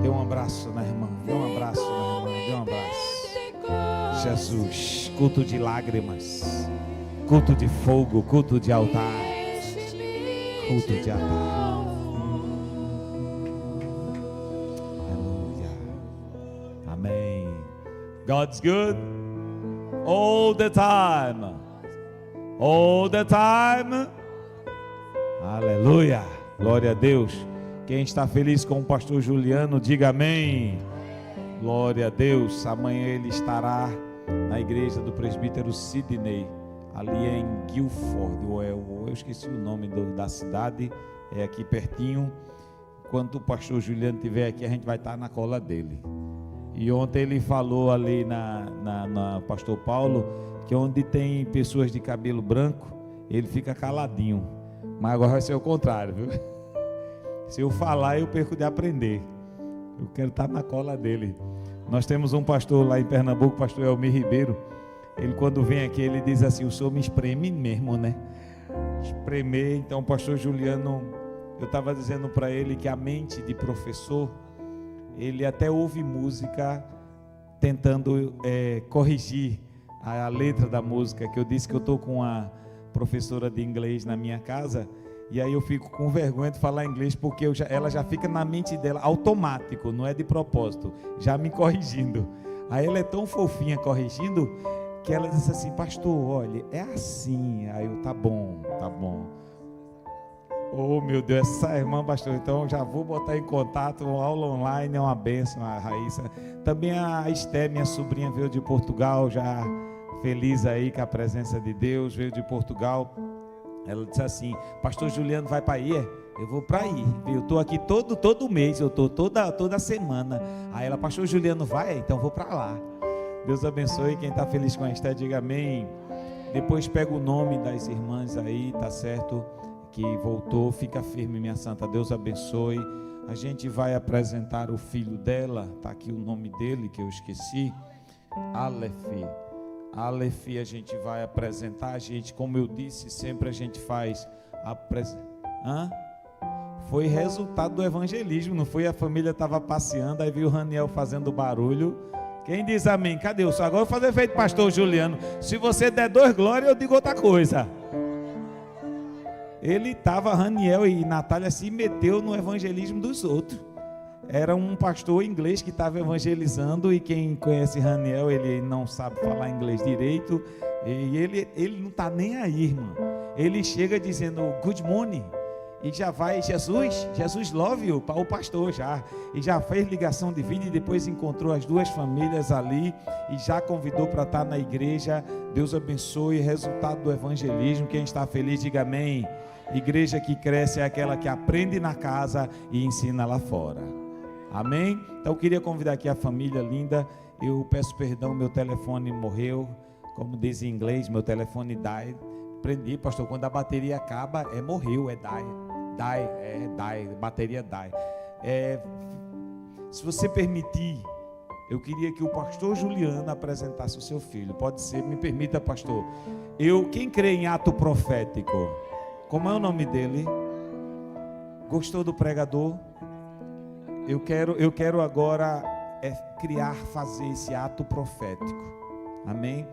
Dê um abraço na irmã, dê um abraço na irmã, dê um abraço. Jesus, culto de lágrimas, culto de fogo, culto de altar. culto de adoração. Aleluia. Amém. God's good all the time. All the time. Aleluia. Glória a Deus. Quem está feliz com o pastor Juliano, diga amém. Glória a Deus. Amanhã ele estará na igreja do presbítero Sidney, ali em Guilford. Eu esqueci o nome da cidade, é aqui pertinho. Quando o pastor Juliano estiver aqui, a gente vai estar na cola dele. E ontem ele falou ali na pastor Paulo, que onde tem pessoas de cabelo branco, ele fica caladinho. Mas agora vai ser o contrário, viu? Se eu falar, eu perco de aprender. Eu quero estar na cola dele. Nós temos um pastor lá em Pernambuco, o pastor Elmir Ribeiro. Ele, quando vem aqui, ele diz assim: o senhor me espreme mesmo, né? Espremer. Então, o pastor Juliano, eu estava dizendo para ele que a mente de professor, ele até ouve música tentando corrigir a letra da música, que eu disse que eu estou com uma professora de inglês na minha casa, e aí eu fico com vergonha de falar inglês, porque ela já fica na mente dela, automático, não é de propósito, já me corrigindo. Aí ela é tão fofinha corrigindo, que ela disse assim: pastor, olha, é assim. Aí eu, tá bom. Oh meu Deus, essa irmã, pastor, então já vou botar em contato, uma aula online é uma bênção, a Raíssa. Também a Esté, minha sobrinha, veio de Portugal, já feliz aí com a presença de Deus, veio de Portugal. Ela disse assim: pastor Juliano vai para aí? Eu vou para aí, eu estou aqui todo mês, eu estou toda semana. Aí ela: pastor Juliano vai? Então vou para lá. Deus abençoe. Quem está feliz com a Esté, diga amém. Depois pega o nome das irmãs aí, tá certo? Que voltou, fica firme, minha santa. Deus abençoe. A gente vai apresentar o filho dela, tá aqui o nome dele que eu esqueci, Aleph, a gente vai apresentar. A gente, como eu disse, sempre a gente faz Foi resultado do evangelismo, não foi? A família estava passeando, aí viu o Raniel fazendo barulho. Quem diz amém? Cadê o senhor? Agora eu vou fazer feito pastor Juliano. Se você der 2 glórias, eu digo outra coisa. Ele estava, Raniel e Natália se meteu no evangelismo dos outros. Era um pastor inglês que estava evangelizando, e quem conhece Raniel, ele não sabe falar inglês direito, e ele não está nem aí, irmão. Ele chega dizendo good morning, e já vai, Jesus love you, o pastor já, e já fez ligação de vídeo, e depois encontrou as 2 famílias ali, e já convidou para estar na igreja. Deus abençoe. Resultado do evangelismo. Quem está feliz, diga amém. Igreja que cresce é aquela que aprende na casa e ensina lá fora. Amém? Então eu queria convidar aqui a família linda. Eu peço perdão, meu telefone morreu, como diz em inglês, meu telefone died. Aprendi, pastor, quando a bateria acaba, morreu, die, bateria die. Se você permitir, eu queria que o pastor Juliano apresentasse o seu filho. Pode ser? Me permita, pastor. Quem crê em ato profético? Como é o nome dele? Gostou do pregador? Eu quero agora fazer esse ato profético. Amém?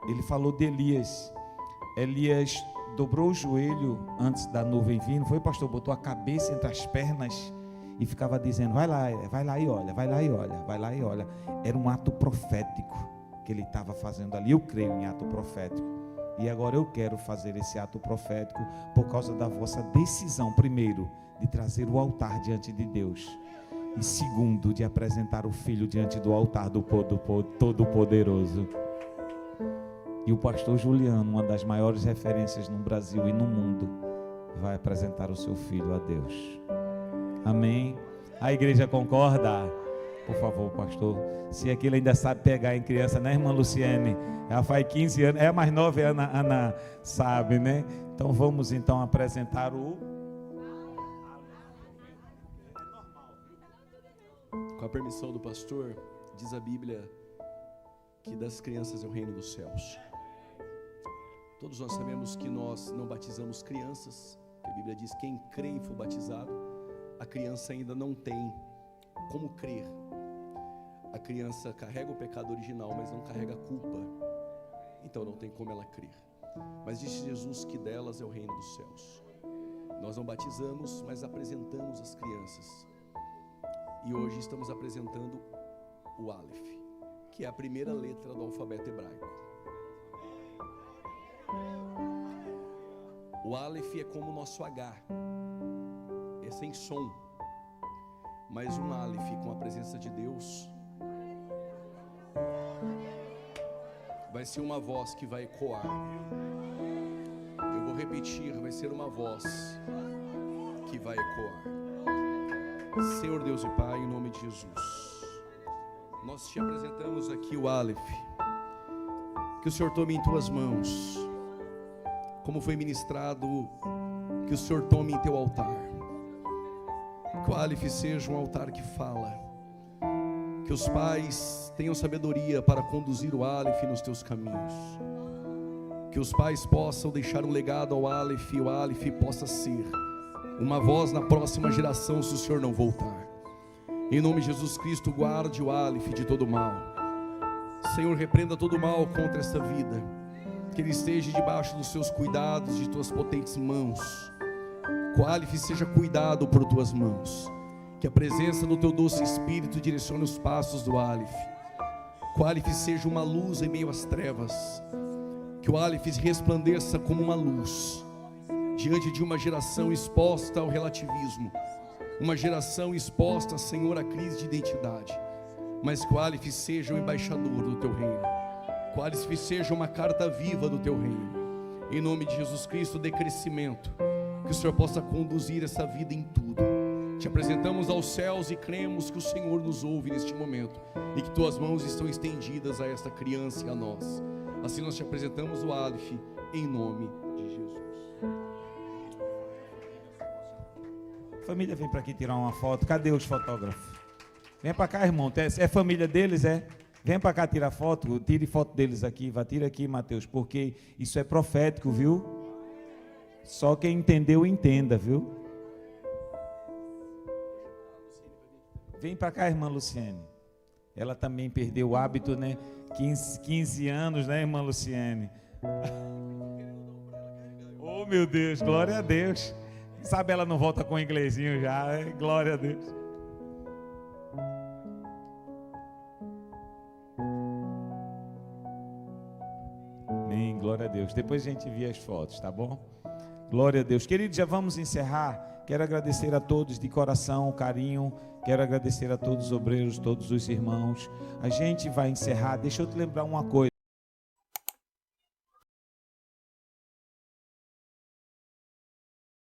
Ele falou de Elias. Elias dobrou o joelho antes da nuvem vir, não foi, pastor? Botou a cabeça entre as pernas e ficava dizendo: vai lá e olha, vai lá e olha, vai lá e olha. Era um ato profético que ele estava fazendo ali. Eu creio em ato profético. E agora eu quero fazer esse ato profético por causa da vossa decisão, primeiro, de trazer o altar diante de Deus, e segundo, de apresentar o filho diante do altar do Todo-Poderoso. E o pastor Juliano, uma das maiores referências no Brasil e no mundo, vai apresentar o seu filho a Deus. Amém? A igreja concorda? Por favor, pastor. Se aquilo ainda sabe pegar em criança, né, irmã Luciene? Ela faz 15 anos, é a mais nova, a Ana sabe, né? Então vamos então apresentar o... Com a permissão do pastor, diz a Bíblia que das crianças é o reino dos céus. Todos nós sabemos que nós não batizamos crianças, que a Bíblia diz: quem crê e for batizado, a criança ainda não tem como crer. A criança carrega o pecado original, mas não carrega a culpa, então não tem como ela crer. Mas disse Jesus que delas é o reino dos céus. Nós não batizamos, mas apresentamos as crianças. E hoje estamos apresentando o Aleph, que é a primeira letra do alfabeto hebraico. O Aleph é como o nosso H, é sem som, mas um Aleph com a presença de Deus vai ser uma voz que vai ecoar. Eu vou repetir, vai ser uma voz que vai ecoar. Senhor Deus e Pai, em nome de Jesus, nós te apresentamos aqui o Aleph. Que o Senhor tome em tuas mãos, como foi ministrado, que o Senhor tome em teu altar. Que o Aleph seja um altar que fala. Que os pais tenham sabedoria para conduzir o Aleph nos teus caminhos. Que os pais possam deixar um legado ao Aleph e o Aleph possa ser uma voz na próxima geração, se o Senhor não voltar. Em nome de Jesus Cristo, guarde o Aleph de todo mal. Senhor, repreenda todo mal contra esta vida. Que ele esteja debaixo dos seus cuidados, de tuas potentes mãos. Que o Aleph seja cuidado por tuas mãos. Que a presença do teu doce Espírito direcione os passos do Aleph. Que o Aleph seja uma luz em meio às trevas. Que o Aleph resplandeça como uma luz diante de uma geração exposta ao relativismo. Uma geração exposta, Senhor, à crise de identidade. Mas que o Aleph seja o embaixador do teu reino. Que o Aleph seja uma carta viva do teu reino. Em nome de Jesus Cristo, dê crescimento. Que o Senhor possa conduzir essa vida em tudo. Te apresentamos aos céus e cremos que o Senhor nos ouve neste momento. E que tuas mãos estão estendidas a esta criança e a nós. Assim nós te apresentamos o Aleph em nome de Jesus. Família, vem para aqui tirar uma foto. Cadê os fotógrafos? Vem para cá, irmão. É família deles, é? Vem para cá tirar foto. Tire foto deles aqui. Vá, tira aqui, Mateus, porque isso é profético, viu? Só quem entendeu, entenda, viu? Vem para cá, irmã Luciene. Ela também perdeu o hábito, né? 15 anos, né, irmã Luciene? Oh, meu Deus, glória a Deus. Quem sabe ela não volta com o inglesinho já, hein? Glória a Deus. Amém, glória a Deus. Depois a gente vê as fotos, tá bom? Glória a Deus. Queridos, já vamos encerrar. Quero agradecer a todos de coração o carinho. Quero agradecer a todos os obreiros, todos os irmãos. A gente vai encerrar. Deixa eu te lembrar uma coisa.